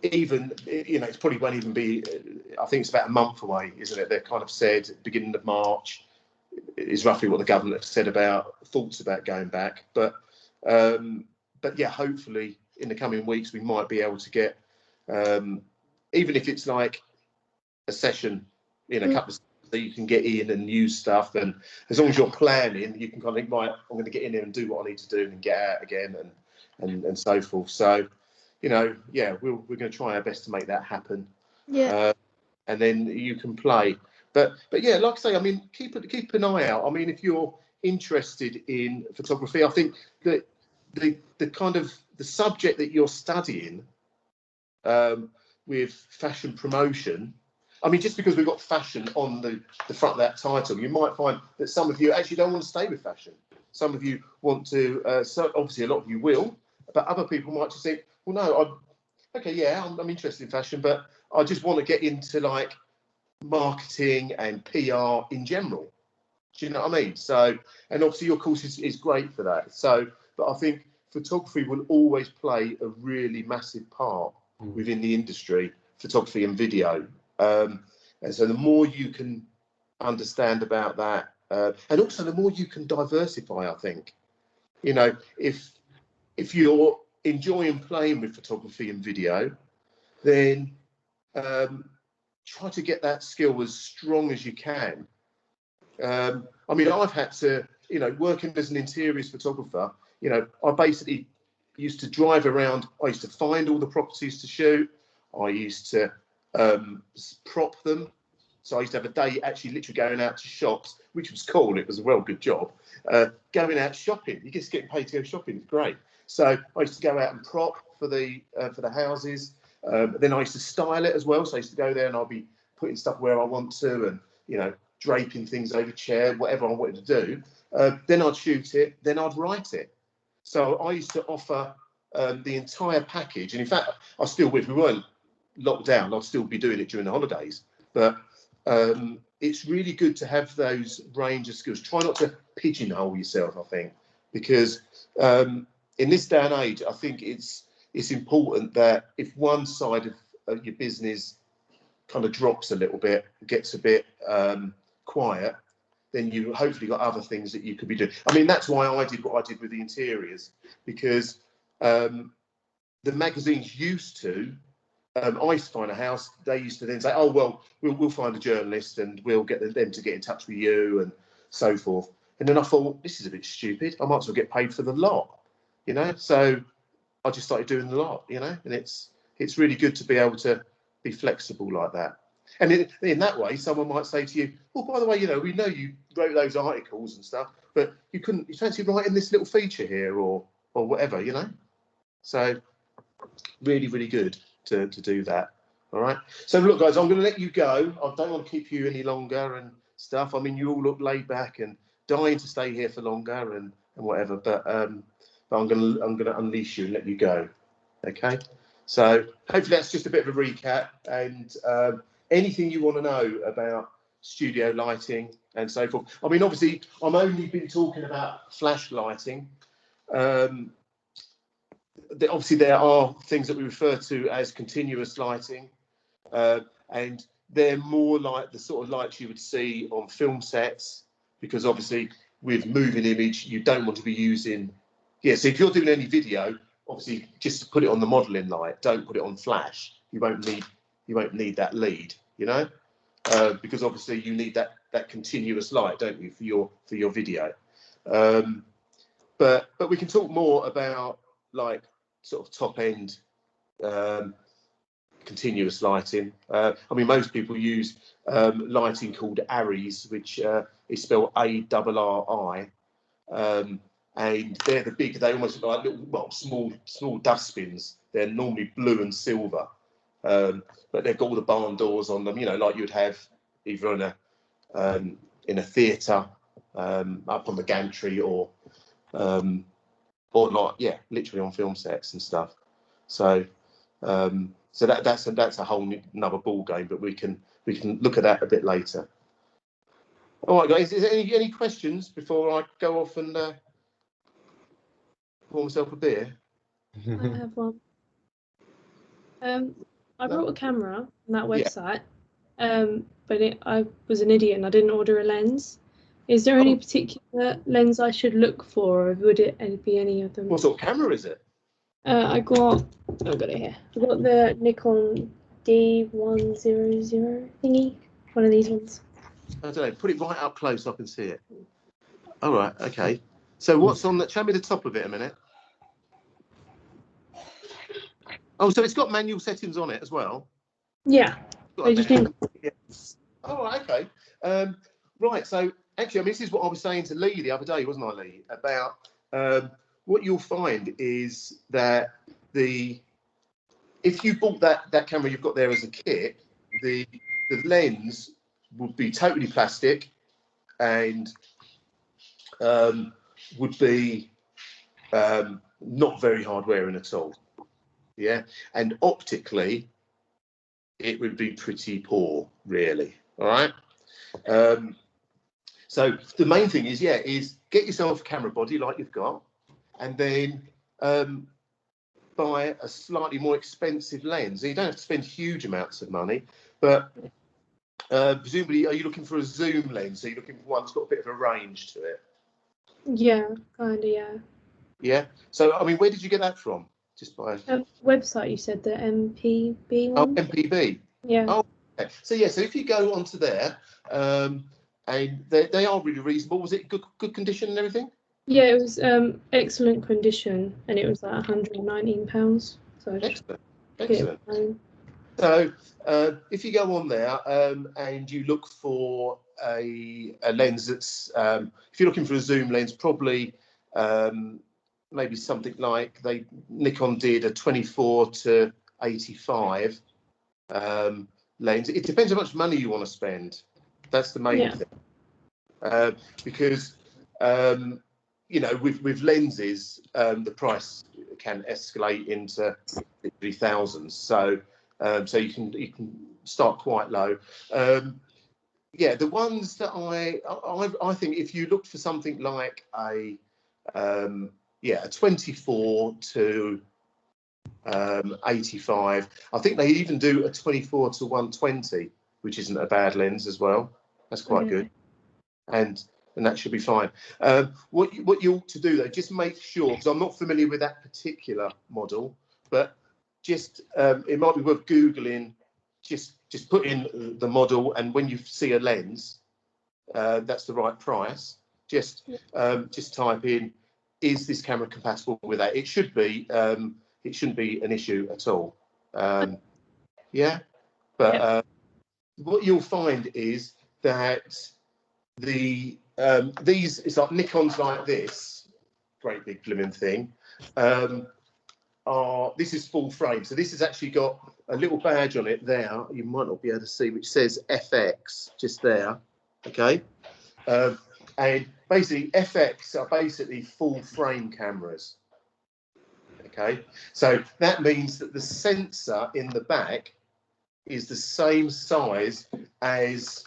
even, you know, it probably won't even be, I think it's about a month away, isn't it? They've kind of said beginning of March is roughly what the government has said about thoughts about going back. But yeah, hopefully in the coming weeks we might be able to get, even if it's like a session in a couple of, so you can get in and use stuff, and as long as you're planning, you can kind of think, right, I'm going to get in there and do what I need to do and get out again, and so forth. So, you know, yeah, we're going to try our best to make that happen. Yeah. And then you can play. But yeah, like I say, I mean, keep an eye out. I mean, if you're interested in photography, I think that the kind of the subject that you're studying with fashion promotion, I mean, just because we've got fashion on the front of that title, you might find that some of you actually don't want to stay with fashion. Some of you want to, so obviously a lot of you will, but other people might just think, well, no, I'm interested in fashion, but I just want to get into like marketing and PR in general. Do you know what I mean? So, and obviously your course is great for that. So, but I think photography will always play a really massive part within the industry, photography and video. And so the more you can understand about that, and also the more you can diversify, I think. You know, if you're enjoying playing with photography and video, then try to get that skill as strong as you can. I mean, I've had to, you know, working as an interiors photographer, you know, I basically used to drive around. I used to find all the properties to shoot. I used to prop them. So I used to have a day actually literally going out to shops, which was cool. It was a well good job. Going out shopping, you just getting paid to go shopping. It's great. So I used to go out and prop for the houses. Then I used to style it as well. So I used to go there and I'll be putting stuff where I want to, and you know, draping things over chair, whatever I wanted to do. Then I'd shoot it. Then I'd write it. So I used to offer the entire package. And in fact, I still would. We weren't locked down. I'd still be doing it during the holidays. But it's really good to have those range of skills. Try not to pigeonhole yourself, I think, because in this day and age, I think it's important that if one side of your business kind of drops a little bit, gets a bit quiet, then you hopefully got other things that you could be doing. I mean, that's why I did what I did with the interiors, because the magazines used to, I used to find a house, they used to then say, oh, well, we'll find a journalist and we'll get them to get in touch with you and so forth. And then I thought, this is a bit stupid. I might as well get paid for the lot, you know? So I just started doing the lot, you know? And it's really good to be able to be flexible like that. And in that way, someone might say to you, well, by the way, you know, we know you wrote those articles and stuff, but you fancy writing this little feature here or whatever, you know? So really, really good to do that. All right. So look, guys, I'm going to let you go. I don't want to keep you any longer and stuff. I mean, you all look laid back and dying to stay here for longer and whatever. But I'm going to unleash you and let you go. Okay. So hopefully that's just a bit of a recap, and anything you want to know about studio lighting and so forth. I mean, obviously, I've only been talking about flash lighting. Obviously, there are things that we refer to as continuous lighting, and they're more like the sort of lights you would see on film sets, because obviously with moving image, you don't want to be using. Yeah, so if you're doing any video, obviously just put it on the modelling light. Don't put it on flash. You won't need that lead, you know, because obviously you need that continuous light, don't you, for your video. But we can talk more about like sort of top end continuous lighting. I mean, most people use lighting called ARRIs, which is spelled ARRI. And they're the big, they almost look like little, well, small dustbins. They're normally blue and silver, but they've got all the barn doors on them, you know, like you'd have either in a theatre, up on the gantry, or like, yeah, literally on film sets and stuff. So that's a whole another ball game, but we can look at that a bit later. All right, guys, is there any questions before I go off and pour myself a beer? I have one. I brought a camera on that Yeah. website, but I was an idiot and I didn't order a lens. Is there any particular lens I should look for, or would it be any of them? What sort of camera is it? I've got it here. I got the Nikon D100 thingy, one of these ones. I don't know. Put it right up close so I can see it. All right. Okay. So what's on the? Show me the top of it a minute. Oh, so it's got manual settings on it as well. Yeah. Got a manual- yes. Oh, right, okay. Right. So actually, I mean, this is what I was saying to Lee the other day, wasn't I, Lee? About what you'll find is that if you bought that camera you've got there as a kit, the lens would be totally plastic and would be not very hard wearing at all. Yeah, and optically, it would be pretty poor, really. All right. So the main thing is, is get yourself a camera body like you've got, and then buy a slightly more expensive lens. You don't have to spend huge amounts of money, but presumably, are you looking for a zoom lens? So you're looking for one that's got a bit of a range to it. Yeah, kind of. Yeah. Yeah. So I mean, where did you get that from? Just by website, you said the MPB oh, one? MPB. Yeah. Oh, okay. So yeah, so if you go onto there, and they are really reasonable. Was it good condition and everything? Yeah, it was excellent condition, and it was like £119. So Excellent. So if you go on there and you look for a lens that's, if you're looking for a zoom lens, probably maybe something like Nikon did a 24 to 85 lens. It depends how much money you want to spend. That's the main thing. Because you know, with lenses, the price can escalate into literally thousands. So so you can start quite low. Yeah, the ones that I think if you looked for something like a 24 to 85, I think they even do a 24 to 120, which isn't a bad lens as well. That's quite good, and that should be fine. What you ought to do though, just make sure, because I'm not familiar with that particular model, but just it might be worth googling. Just put in the model, and when you see a lens that's the right price, just type in, is this camera compatible with that? It should be. It shouldn't be an issue at all. Yeah, but what you'll find is that these, it's like Nikon's like this, great big blooming thing. This is full frame, so this has actually got a little badge on it there. You might not be able to see, which says FX just there. Okay, and basically FX are basically full frame cameras. Okay, so that means that the sensor in the back is the same size as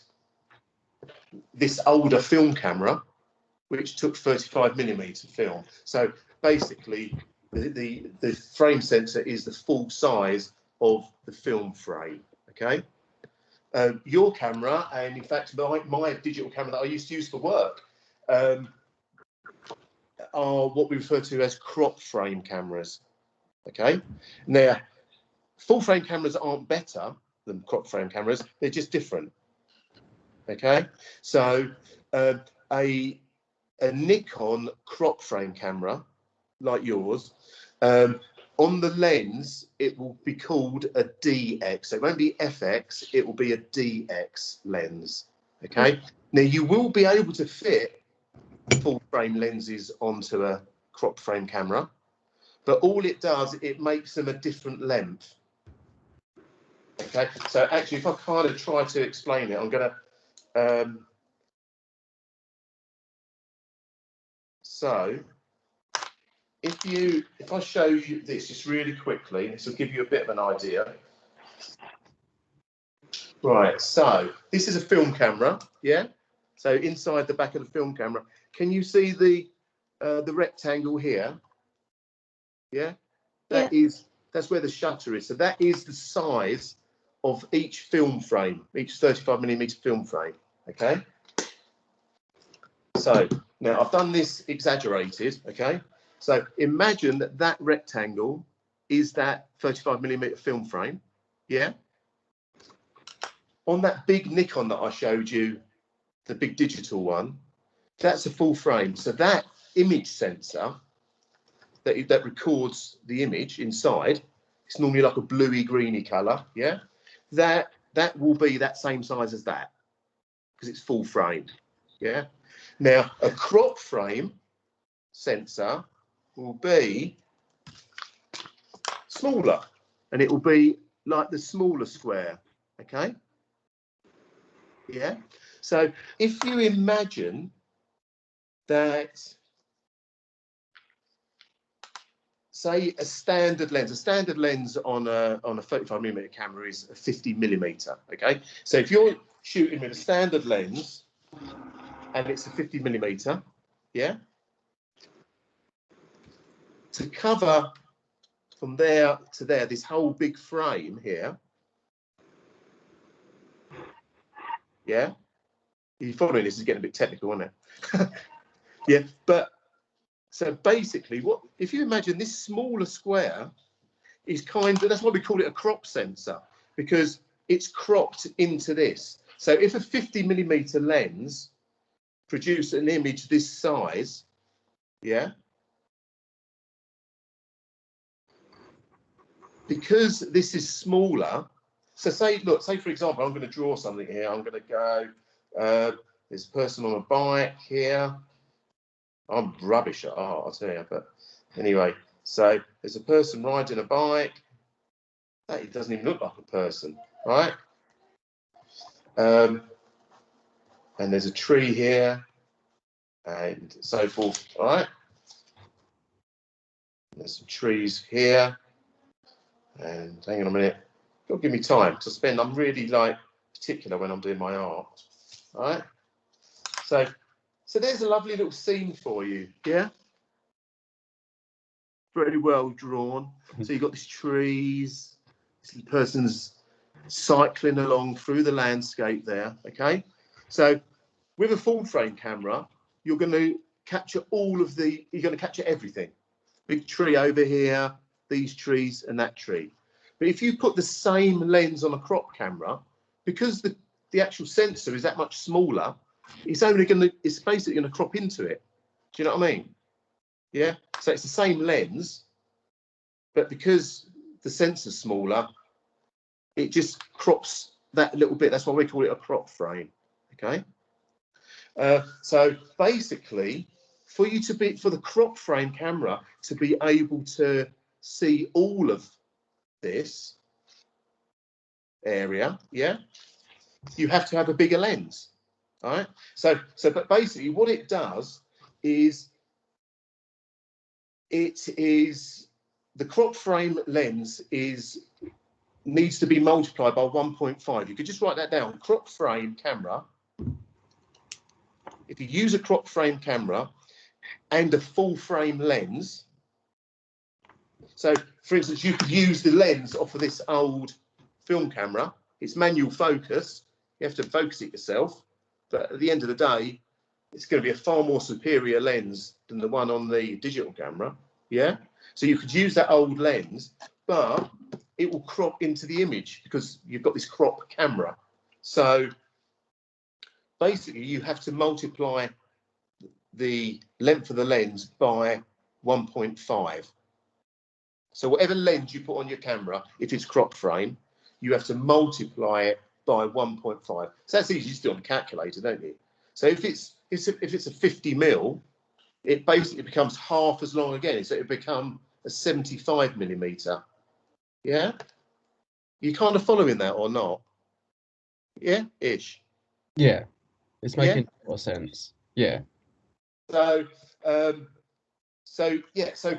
this older film camera, which took 35mm film. So basically, the frame sensor is the full size of the film frame. Okay, your camera, and in fact my digital camera that I used to use for work, are what we refer to as crop frame cameras. Okay, now full frame cameras aren't better than crop frame cameras; they're just different. Okay, so a Nikon crop frame camera like yours, on the lens it will be called a DX. So it won't be FX, it will be a DX lens. Okay, now you will be able to fit full frame lenses onto a crop frame camera, but all it does, it makes them a different length. Okay, so actually if I kind of try to explain it, I'm going to so if I show you this just really quickly, this will give you a bit of an idea. Right, so this is a film camera, yeah? So inside the back of the film camera, can you see the rectangle here? Yeah? That is That's where the shutter is. So that is the size of each film frame, each 35mm film frame. Okay. So now I've done this exaggerated. Okay. So imagine that that rectangle is that 35mm film frame. Yeah. On that big Nikon that I showed you, the big digital one, that's a full frame. So that image sensor that records the image inside, it's normally like a bluey greeny color. Yeah, that will be that same size as that because it's full frame. Yeah. Now a crop frame sensor will be smaller, and it will be like the smaller square. Okay. Yeah. So if you imagine that, say a standard lens on a 35mm camera is a 50mm. Okay, so if you're shooting with a standard lens and it's a 50mm, yeah, to cover from there to there, this whole big frame here, yeah, you following this is getting a bit technical, isn't it? Yeah, but so basically, what if you imagine this smaller square is kind of, that's why we call it a crop sensor, because it's cropped into this. So if a 50mm lens produced an image this size, yeah, because this is smaller, so say, look, say for example, I'm going to draw something here. I'm going to go, there's a person on a bike here. I'm rubbish at art, I'll tell you, but anyway, so there's a person riding a bike. That doesn't even look like a person, right? And there's a tree here, and so forth, all right? There's some trees here, and hang on a minute, you'll give me time to spend. I'm really like particular when I'm doing my art, all right? So there's a lovely little scene for you, yeah? Very well drawn. So you've got these trees, this person's cycling along through the landscape there, okay? So with a full frame camera, you're going to capture you're going to capture everything. Big tree over here, these trees and that tree. But if you put the same lens on a crop camera, because the actual sensor is that much smaller, it's basically going to crop into it. Do you know what I mean? Yeah. So it's the same lens, but because the sensor's smaller, it just crops that little bit. That's why we call it a crop frame. Okay. So basically, for the crop frame camera to be able to see all of this area, yeah, you have to have a bigger lens. All right. But basically, what it does is the crop frame lens needs to be multiplied by 1.5. You could just write that down. Crop frame camera. If you use a crop frame camera and a full frame lens, so for instance, you could use the lens off of this old film camera. It's manual focus. You have to focus it yourself. But at the end of the day, it's going to be a far more superior lens than the one on the digital camera. Yeah. So you could use that old lens, but it will crop into the image because you've got this crop camera. So basically, you have to multiply the length of the lens by 1.5. So whatever lens you put on your camera, if it's crop frame, you have to multiply it by 1.5. So that's easy to do on a calculator, don't you? So if it's a 50mm, it basically becomes half as long again. So it become a 75mm. Yeah? You kind of following that or not? Yeah, ish. Yeah, it's making a lot of sense. Yeah. So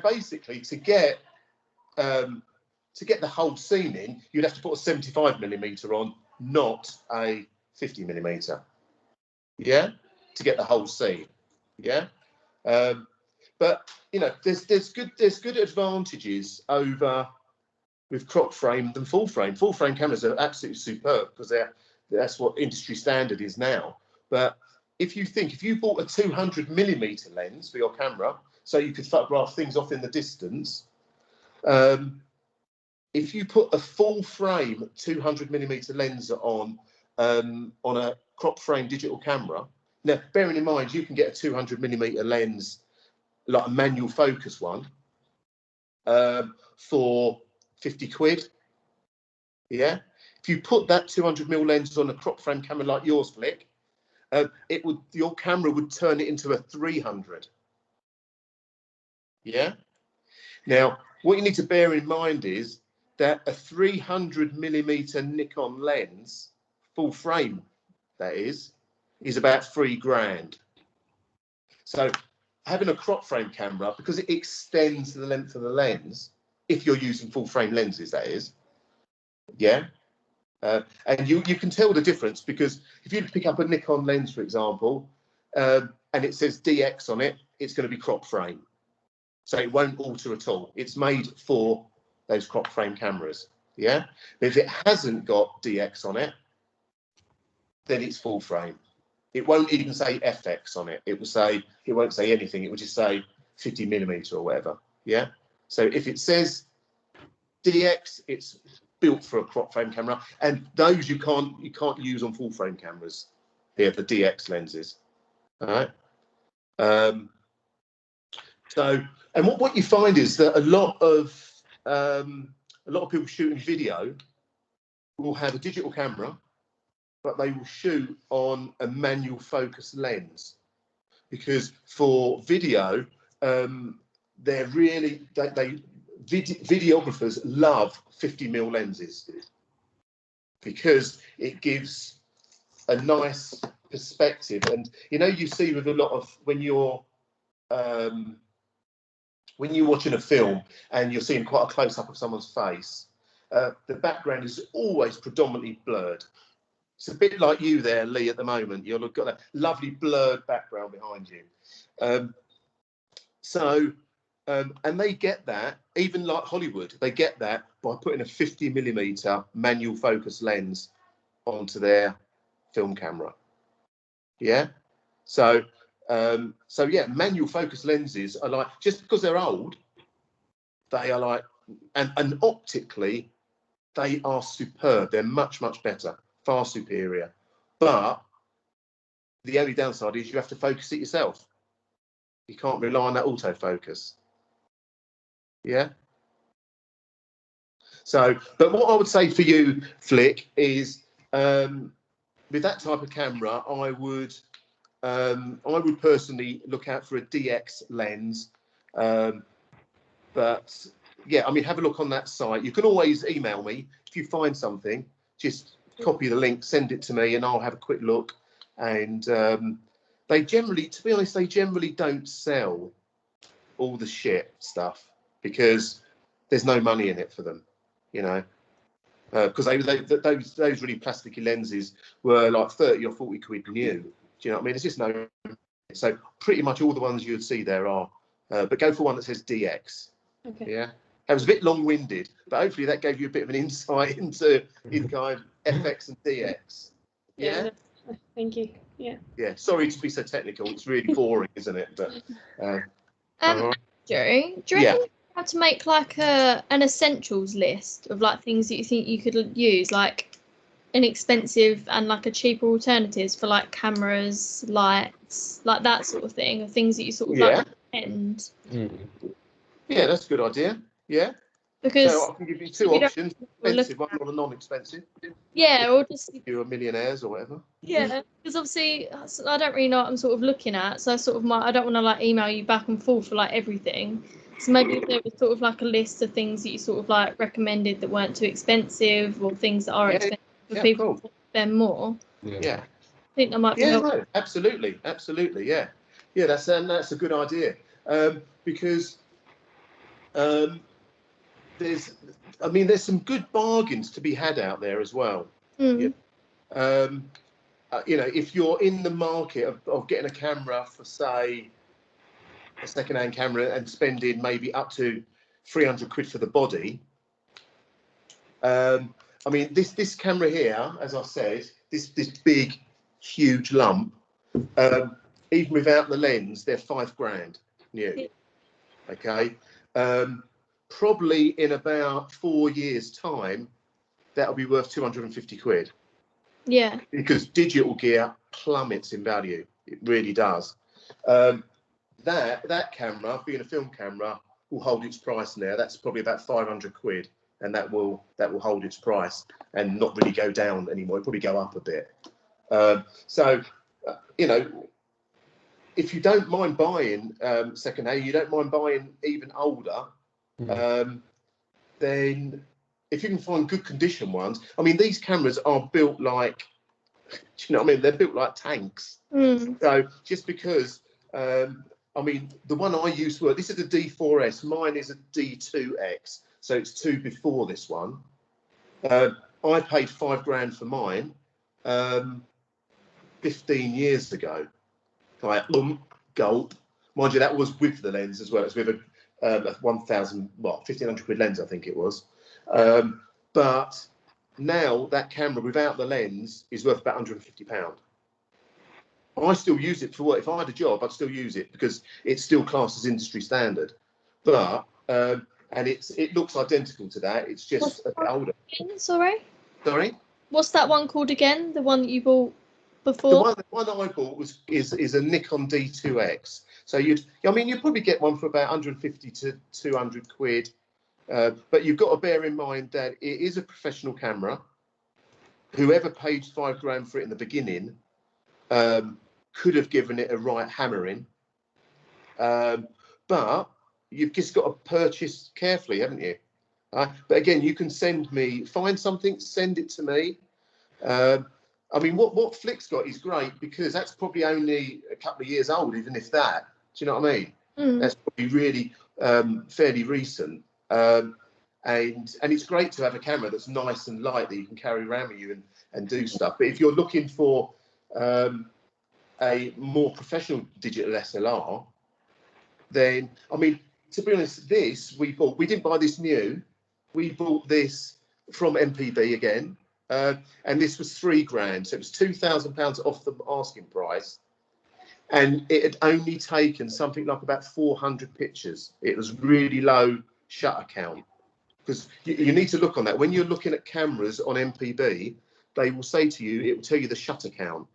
basically to get the whole scene in, you'd have to put a 75mm on, not a 50mm. Yeah, to get the whole scene. Yeah, but you know, there's good advantages over with crop frame than full frame. Full frame cameras are absolutely superb because that's what industry standard is now. But if you bought a 200mm lens for your camera, so you could photograph things off in the distance, if you put a full frame 200mm lens on a crop frame digital camera, now bearing in mind you can get a 200mm lens, like a manual focus one, for 50 quid. Yeah, if you put that 200mm lens on a crop frame camera like yours, Flick, your camera would turn it into a 300. Yeah. Now, what you need to bear in mind is that a 300mm Nikon lens, full frame, that is about £3,000. So having a crop frame camera, because it extends the length of the lens, if you're using full frame lenses, that is, yeah. And you can tell the difference, because if you pick up a Nikon lens, for example, and it says DX on it, it's going to be crop frame. So it won't alter at all. It's made for those crop frame cameras. Yeah. But if it hasn't got DX on it, then it's full frame. It won't even say FX on it. It won't say anything. It will just say 50mm or whatever. Yeah. So if it says DX, it's built for a crop frame camera, and those you can't use on full frame cameras. Here, the DX lenses. All right. So, and what you find is that a lot of people shooting video will have a digital camera, but they will shoot on a manual focus lens, because for video, videographers love 50mm lenses because it gives a nice perspective. And you see with a lot of when you're watching a film and you're seeing quite a close-up of someone's face, the background is always predominantly blurred. It's a bit like you there, Lee, at the moment. You've got a lovely blurred background behind you. And they get that, even like Hollywood, they get that by putting a 50mm manual focus lens onto their film camera. Yeah. So yeah, manual focus lenses are like, just because they're old, they are like, and optically, they are superb. They're much, much better, far superior. But the only downside is you have to focus it yourself. You can't rely on that autofocus. Yeah. So, but what I would say for you, Flick, is with that type of camera, I would personally look out for a DX lens. But yeah, I mean, have a look on that site. You can always email me if you find something. Just copy the link, send it to me, and I'll have a quick look. And they generally, to be honest, they generally don't sell all the shit stuff because there's no money in it for them, because those really plasticky lenses were like 30 or 40 quid new. Do you know what I mean? There's just no. So pretty much all the ones you would see there are, but go for one that says DX. Okay. Yeah. That was a bit long-winded, but hopefully that gave you a bit of an insight into kind of FX and DX. Yeah. Thank you. Yeah. Yeah. Sorry to be so technical. It's really boring, isn't it? But. Andrew, do you reckon you have to make like an essentials list of like things that you think you could use, like inexpensive and like a cheaper alternatives for like cameras, lights, like that sort of thing, or things that you sort of like recommend? Yeah, that's a good idea. Yeah. Because so I can give you two options: expensive one or a non-expensive. Yeah, or just you're millionaires or whatever. Yeah, because obviously I don't really know what I'm sort of looking at, so I don't want to like email you back and forth for like everything. So maybe if there was sort of like a list of things that you sort of like recommended that weren't too expensive, or things that are expensive for people to spend more. Yeah. I think that might be helpful. No, absolutely, yeah. Yeah, that's a good idea, because there's some good bargains to be had out there as well. If you're in the market of getting a camera for, say, a second-hand camera and spending maybe up to 300 quid for the body, I mean, this camera here, as I said, this big, huge lump, even without the lens, they're £5,000 new. Okay, probably in about 4 years' time, that'll be worth £250. Yeah. Because digital gear plummets in value. It really does. That camera, being a film camera, will hold its price now. That's probably about £500, and that will hold its price and not really go down anymore. It'll probably go up a bit. You know, if you don't mind buying second-hand, you don't mind buying even older, then if you can find good condition ones, I mean, these cameras are built like, do you know what I mean? They're built like tanks. So just because, I mean, the one I use for, this is a D4S, mine is a D2X, so it's 2 before this one. I paid £5,000 for mine 15 years ago. Like, gold. Mind you, that was with the lens as well. It's with a 1,500 lens, I think it was. But now that camera without the lens is worth about £150. I still use it for what? If I had a job, I'd still use it because it's still classed as industry standard. But and it looks identical to that. It's just a bit older. Sorry. What's that one called again? The one that you bought before? The one I bought is a Nikon D2X. So you'd probably get one for about 150 to £200. But you've got to bear in mind that it is a professional camera. Whoever paid £5,000 for it in the beginning could have given it a right hammering. But you've just got to purchase carefully, haven't you? But again, you can find something, send it to me. I mean, what Flick's got is great because that's probably only a couple of years old, even if that. Do you know what I mean? That's probably really fairly recent. And it's great to have a camera that's nice and light that you can carry around with you and do stuff. But if you're looking for a more professional digital SLR, then, I mean, to be honest, we didn't buy this new. We bought this from MPB again. And this was £3,000, so it was £2,000 off the asking price, and it had only taken something like about 400 pictures. It was really low shutter count because you need to look on that when you're looking at cameras on MPB. They will say to you, it will tell you the shutter count,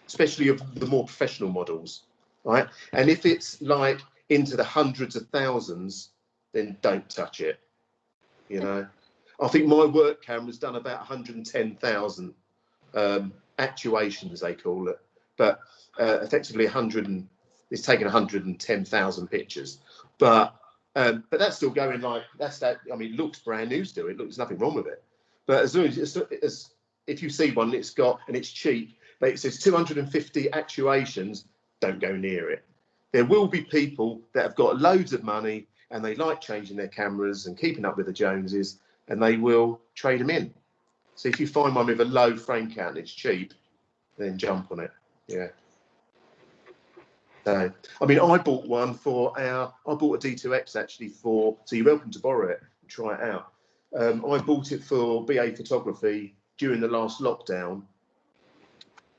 especially of the more professional models, right? And if it's like into the hundreds of thousands, then don't touch it, you know. I think my work camera's done about 110,000 actuations, they call it, but effectively it's taken 110,000 pictures. But that's still going like that. I mean, it looks brand new still. There's nothing wrong with it. But as soon as if you see one, it's cheap, but it says 250 actuations, don't go near it. There will be people that have got loads of money and they like changing their cameras and keeping up with the Joneses, and they will trade them in. So if you find one with a low frame count and it's cheap, then jump on it. Yeah. So, I mean, I bought a D2X actually so you're welcome to borrow it and try it out. I bought it for BA Photography during the last lockdown.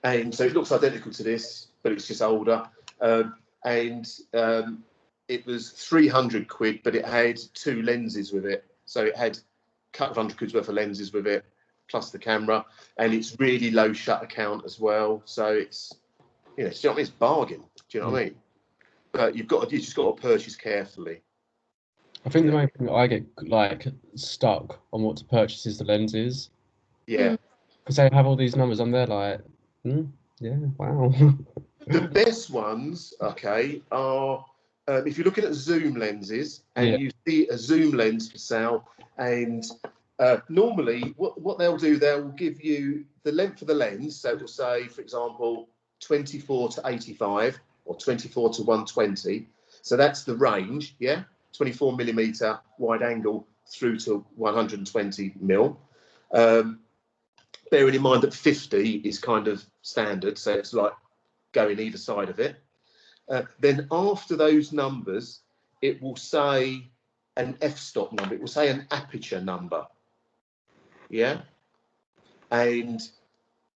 And so it looks identical to this, but it's just older. It was £300, but it had 2 lenses with it. So it had couple of £100 worth of lenses with it, plus the camera, and it's really low shutter count as well. So it's, do you know what I mean? It's bargain. Do you know what I mean? But you just got to purchase carefully. I think the main thing that I get like stuck on what to purchase is the lenses. Yeah. Because they have all these numbers on there, like, yeah, wow. The best ones, okay, are if you're looking at zoom lenses and you see a zoom lens for sale, and normally what they'll do, they'll give you the length of the lens. So it will say, for example, 24 to 85 or 24 to 120. So that's the range, 24 millimeter wide angle through to 120 mil. Bearing in mind that 50 is kind of standard, so it's like going either side of it. Then after those numbers, it will say an f-stop number. It will say an aperture number. yeah, and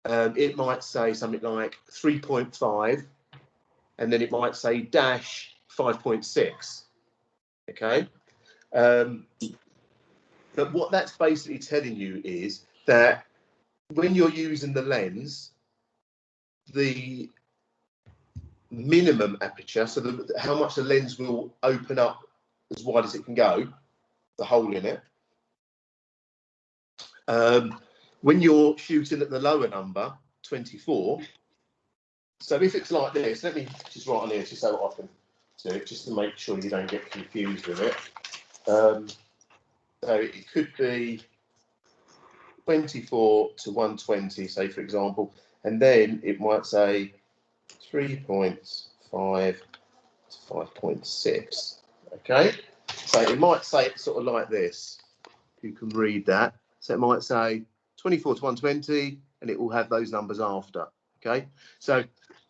it might say something like 3.5, and then it might say dash 5.6. Okay, but what that's basically telling you is that when you're using the lens, the minimum aperture, so how much the lens will open up as wide as it can go, the hole in it. When you're shooting at the lower number, 24, so if it's like this, let me just write on here just so I can do it, just to make sure you don't get confused with it. So it could be 24 to 120, say for example, and then it might say 3.5 to 5.6. Okay, so it might say it sort of like this. You can read that. So it might say 24 to 120, and it will have those numbers after. Okay, so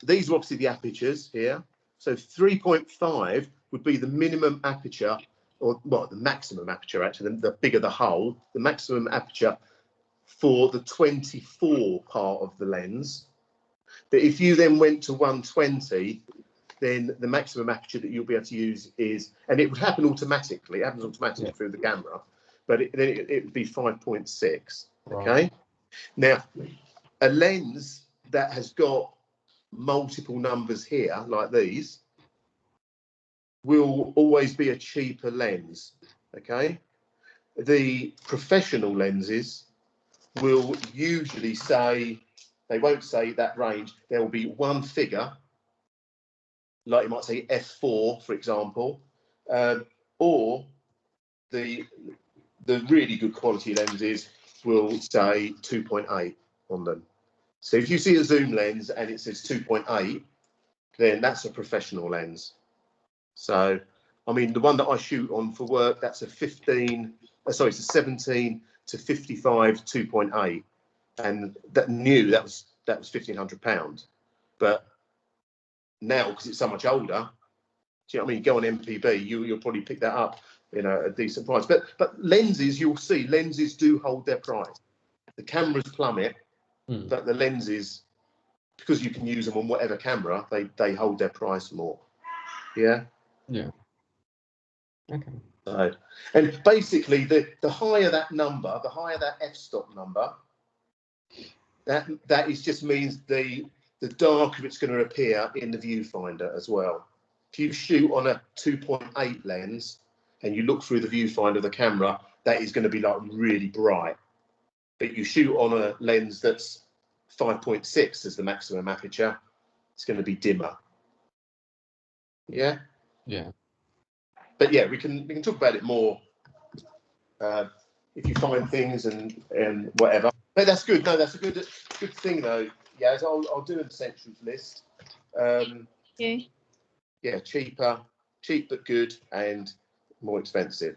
these are obviously the apertures here. So 3.5 would be the minimum aperture, or well, the maximum aperture actually. The bigger the hole, the maximum aperture for the 24 part of the lens. But if you then went to 120, then the maximum aperture that you'll be able to use is, and it would happen automatically, it happens automatically through the camera, but then it would be 5.6. Okay. Right. Now, a lens that has got multiple numbers here, like these, will always be a cheaper lens. Okay. The professional lenses will usually say, they won't say that range, there will be one figure, like you might say f4, for example, or the really good quality lenses will say 2.8 on them. So if you see a zoom lens and it says 2.8, then that's a professional lens. So, I mean, the one that I shoot on for work, that's a 17 to 55 2.8, and that was £1,500. But now, because it's so much older, do you know what I mean? You go on MPB, you'll probably pick that up, at a decent price. But lenses, you'll see, lenses do hold their price. The cameras plummet, but the lenses, because you can use them on whatever camera, they hold their price more. Yeah. Yeah. Okay. So, and basically, the higher that number, the higher that f-stop number, that is just means the darker it's going to appear in the viewfinder as well. If you shoot on a 2.8 lens and you look through the viewfinder of the camera, that is going to be like really bright. But you shoot on a lens that's 5.6 as the maximum aperture, it's going to be dimmer. Yeah. Yeah. But yeah, we can talk about it more if you find things and whatever. But that's good. No, that's a good thing though. Yeah, so I'll do an essentials list. Yeah, cheap but good, and more expensive.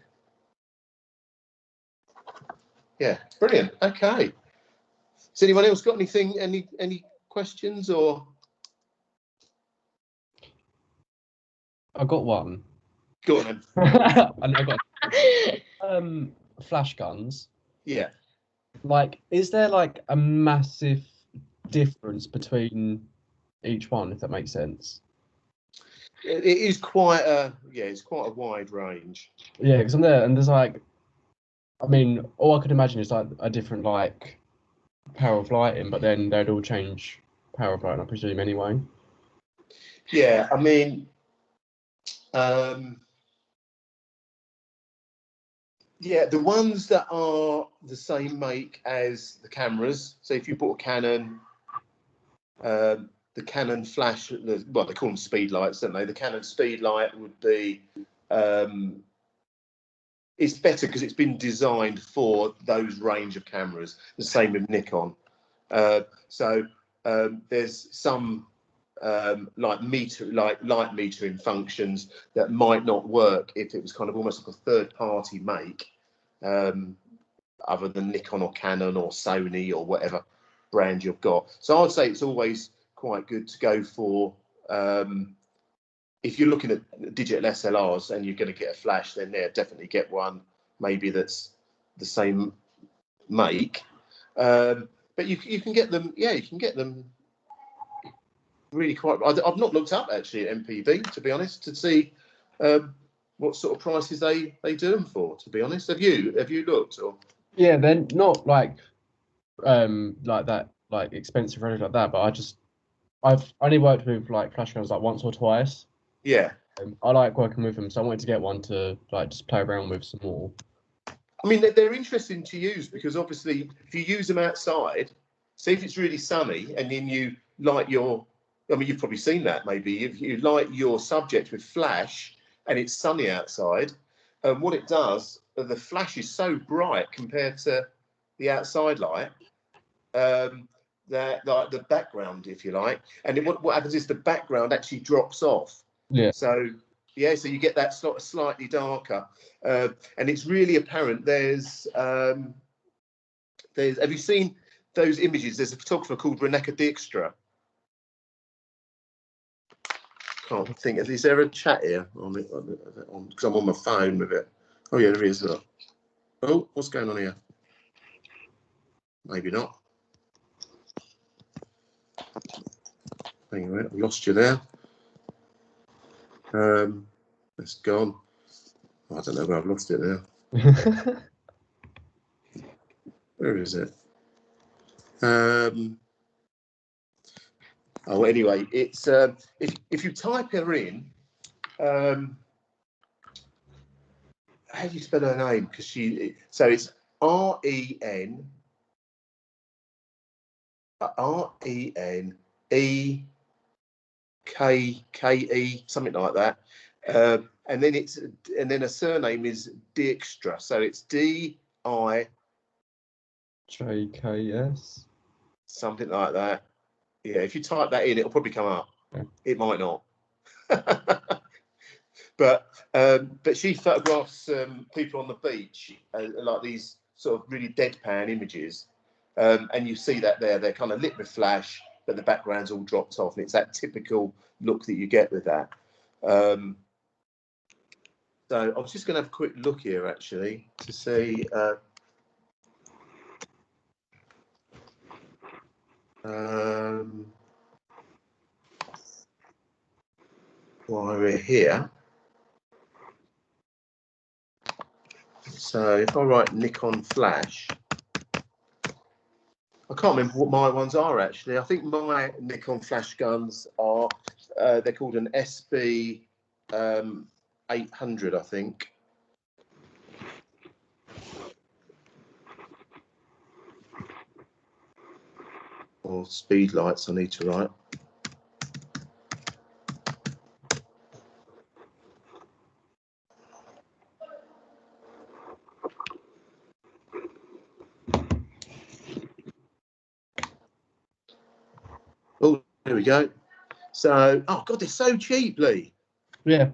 Yeah, brilliant. Okay. Has anyone else got anything? Any questions or? I got one. Go on then. I got flash guns. Yeah. Like, is there like a massive difference between each one, if that makes sense? It is quite it's quite a wide range. Yeah, because I'm there and there's like, I mean, all I could imagine is like a different like power of lighting, but then they'd all change power of lighting, I presume, anyway. Yeah, I mean, yeah, the ones that are the same make as the cameras. So if you bought a Canon, the Canon flash, well, they call them speed lights, don't they? The Canon speed light would be, it's better because it's been designed for those range of cameras. The same with Nikon. So there's some like light metering functions that might not work if it was kind of almost like a third-party make, other than Nikon or Canon or Sony or whatever brand you've got. So I'd say it's always quite good to go for, if you're looking at digital SLRs and you're going to get a flash, then yeah, definitely get one maybe that's the same make. But you can get them. Yeah, you can get them really quite. I've not looked up actually at MPB, to be honest, to see what sort of prices they do them for. To be honest, have you looked? Or Yeah, they're not like that, like expensive or anything like that. But I've only worked with like flash guns like once or twice. yeah, I like working with them, so I wanted to get one to like just play around with some more. I mean they're interesting to use because obviously if you use them outside, see if it's really sunny and then you light your. I mean you've probably seen that maybe if you light your subject with flash and it's sunny outside, what it does, the flash is so bright compared to the outside light. That like the background, if you like, and then what happens is the background actually drops off. Yeah. So yeah, so you get that sort of slightly darker, and it's really apparent. There's have you seen those images? There's a photographer called Rebecca Dijkstra. Can't think. Is there a chat here on it? Because I'm on my phone with it. Oh yeah, there is. Look. Oh, what's going on here? Maybe not. Hang on, I've lost you there. It's gone. I don't know where I've lost it now. Where is it? Oh, anyway, it's if you type her in, how do you spell her name? Because so it's RENEKE, something like that. And then a surname is Dijkstra, so it's DIJKS, something like that. Yeah, if you type that in, it'll probably come up. Yeah. It might not. But she photographs people on the beach, like these sort of really deadpan images, and you see that they're kind of lit with flash, but the background's all dropped off, and it's that typical look that you get with that. So I was just going to have a quick look here, actually, to see. While we're here. So if I write Nikon flash, I can't remember what my ones are actually. I think my Nikon flash guns are, they're called an SB 800, I think. Or speed lights I need to write. Oh, there we go. So, oh God, they're so cheap, Lee. Yeah.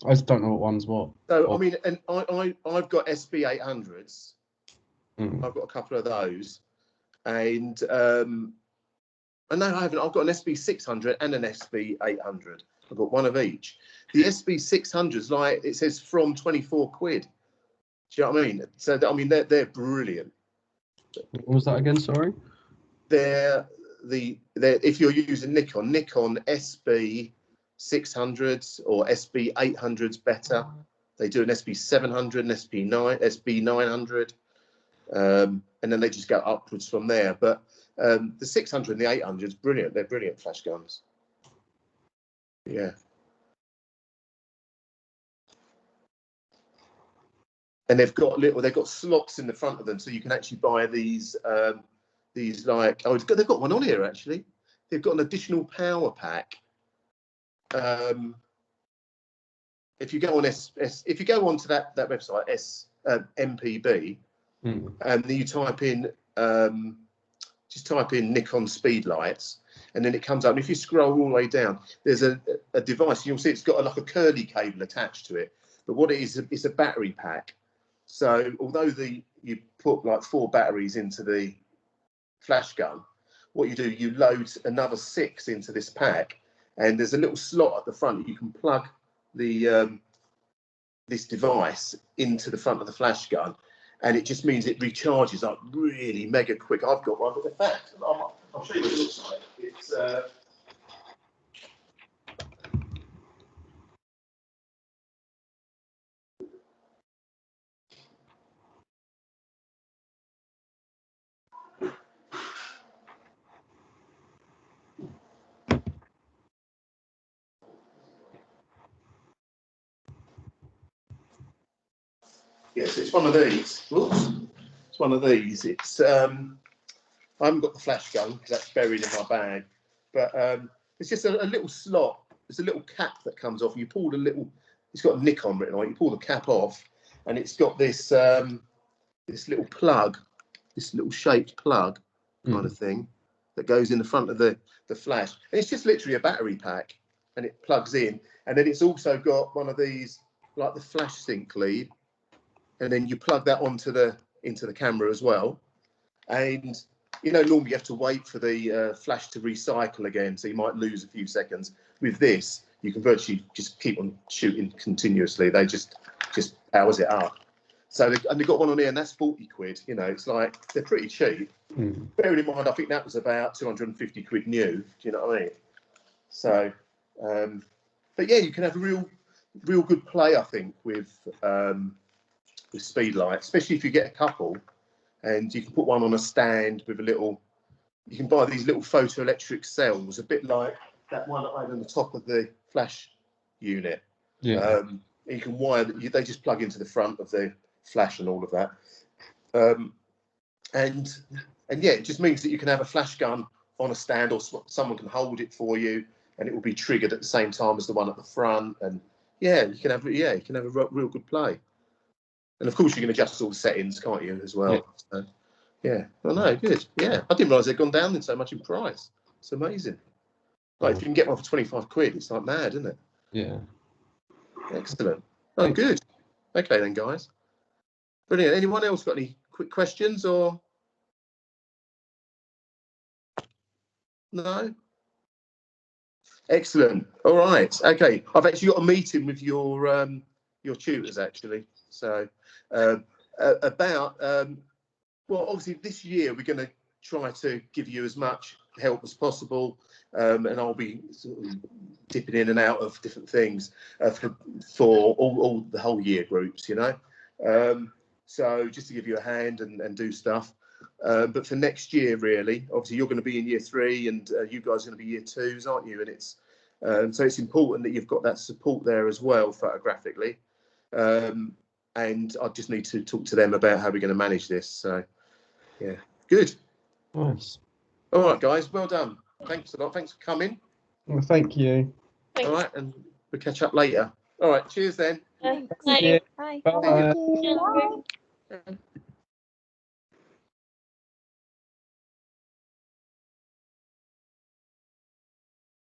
I just don't know what one's what. So, I mean, and I've got SB 800s. Mm. I've got a couple of those. And no, I haven't. I've got an SB 600 and an SB 800. I've got one of each. The SB 600s, like it says, from 24 quid. Do you know what I mean? So, I mean, they're brilliant. What was that again? Sorry. They're if you're using Nikon SB 600s or SB 800s better. They do an SB 700 and SB 900. And then they just go upwards from there. But the 600 and the 800 is brilliant. They're brilliant flash guns. Yeah. And they've got slots in the front of them, so you can actually buy these like, oh, they've got one on here actually. They've got an additional power pack. If you go on if you go onto that website MPB, and then you type in just type in Nikon speed lights, and then it comes up. And if you scroll all the way down, there's a device. You'll see it's got like a curly cable attached to it. But what it is, it's a battery pack. So although you put like 4 batteries into the flash gun, what you do, you load another 6 into this pack, and there's a little slot at the front that you can plug the this device into the front of the flash gun, and it just means it recharges up really mega quick. I've got one, but in fact, I'll show you what it looks like. It's yes, it's one of these. Oops. It's one of these. It's I haven't got the flash gun because that's buried in my bag, but it's just a little slot. There's a little cap that comes off. You pull the little. It's got a Nikon written on it. You pull the cap off, and it's got this this little plug, this little shaped plug kind of thing that goes in the front of the flash. And it's just literally a battery pack, and it plugs in. And then it's also got one of these, like the flash sync lead, and then you plug that into the camera as well. And you know, normally you have to wait for the flash to recycle again, so you might lose a few seconds. With this, you can virtually just keep on shooting continuously. They just powers it up. So and they've got one on here, and that's 40 quid. You know, it's like they're pretty cheap. Bearing in mind, I think that was about 250 quid new. Do you know what I mean? So, but yeah, you can have a real good play, I think, with speed light, especially if you get a couple, and you can put one on a stand with a little. You can buy these little photoelectric cells, a bit like that one that I had on the top of the flash unit. Yeah. You can wire. They just plug into the front of the flash and all of that. And yeah, it just means that you can have a flash gun on a stand, or someone can hold it for you, and it will be triggered at the same time as the one at the front. And yeah, you can have a real good play. And of course, you can adjust all the settings, can't you, as well? Yeah. So, yeah. Well, no, good. Yeah, I didn't realise they'd gone down in so much in price. It's amazing. Like, if you can get one for 25 quid, it's like mad, isn't it? Yeah. Excellent. Oh, good. Okay then, guys. Brilliant. Anyone else got any quick questions or? No? Excellent. All right. Okay. I've actually got a meeting with your tutors, actually. So about well, obviously this year we're going to try to give you as much help as possible, and I'll be sort of dipping in and out of different things for all the whole year groups, you know. So just to give you a hand and do stuff. But for next year, really, obviously you're going to be in year 3, and you guys are going to be year 2s, aren't you? And it's so it's important that you've got that support there as well, photographically. And I just need to talk to them about how we're going to manage this. So, yeah, good. Nice. All right, guys, well done. Thanks a lot. Thanks for coming. Well, thank you. Thanks. All right, and we'll catch up later. All right, cheers then. Bye. Thank you. Bye. Bye. Bye.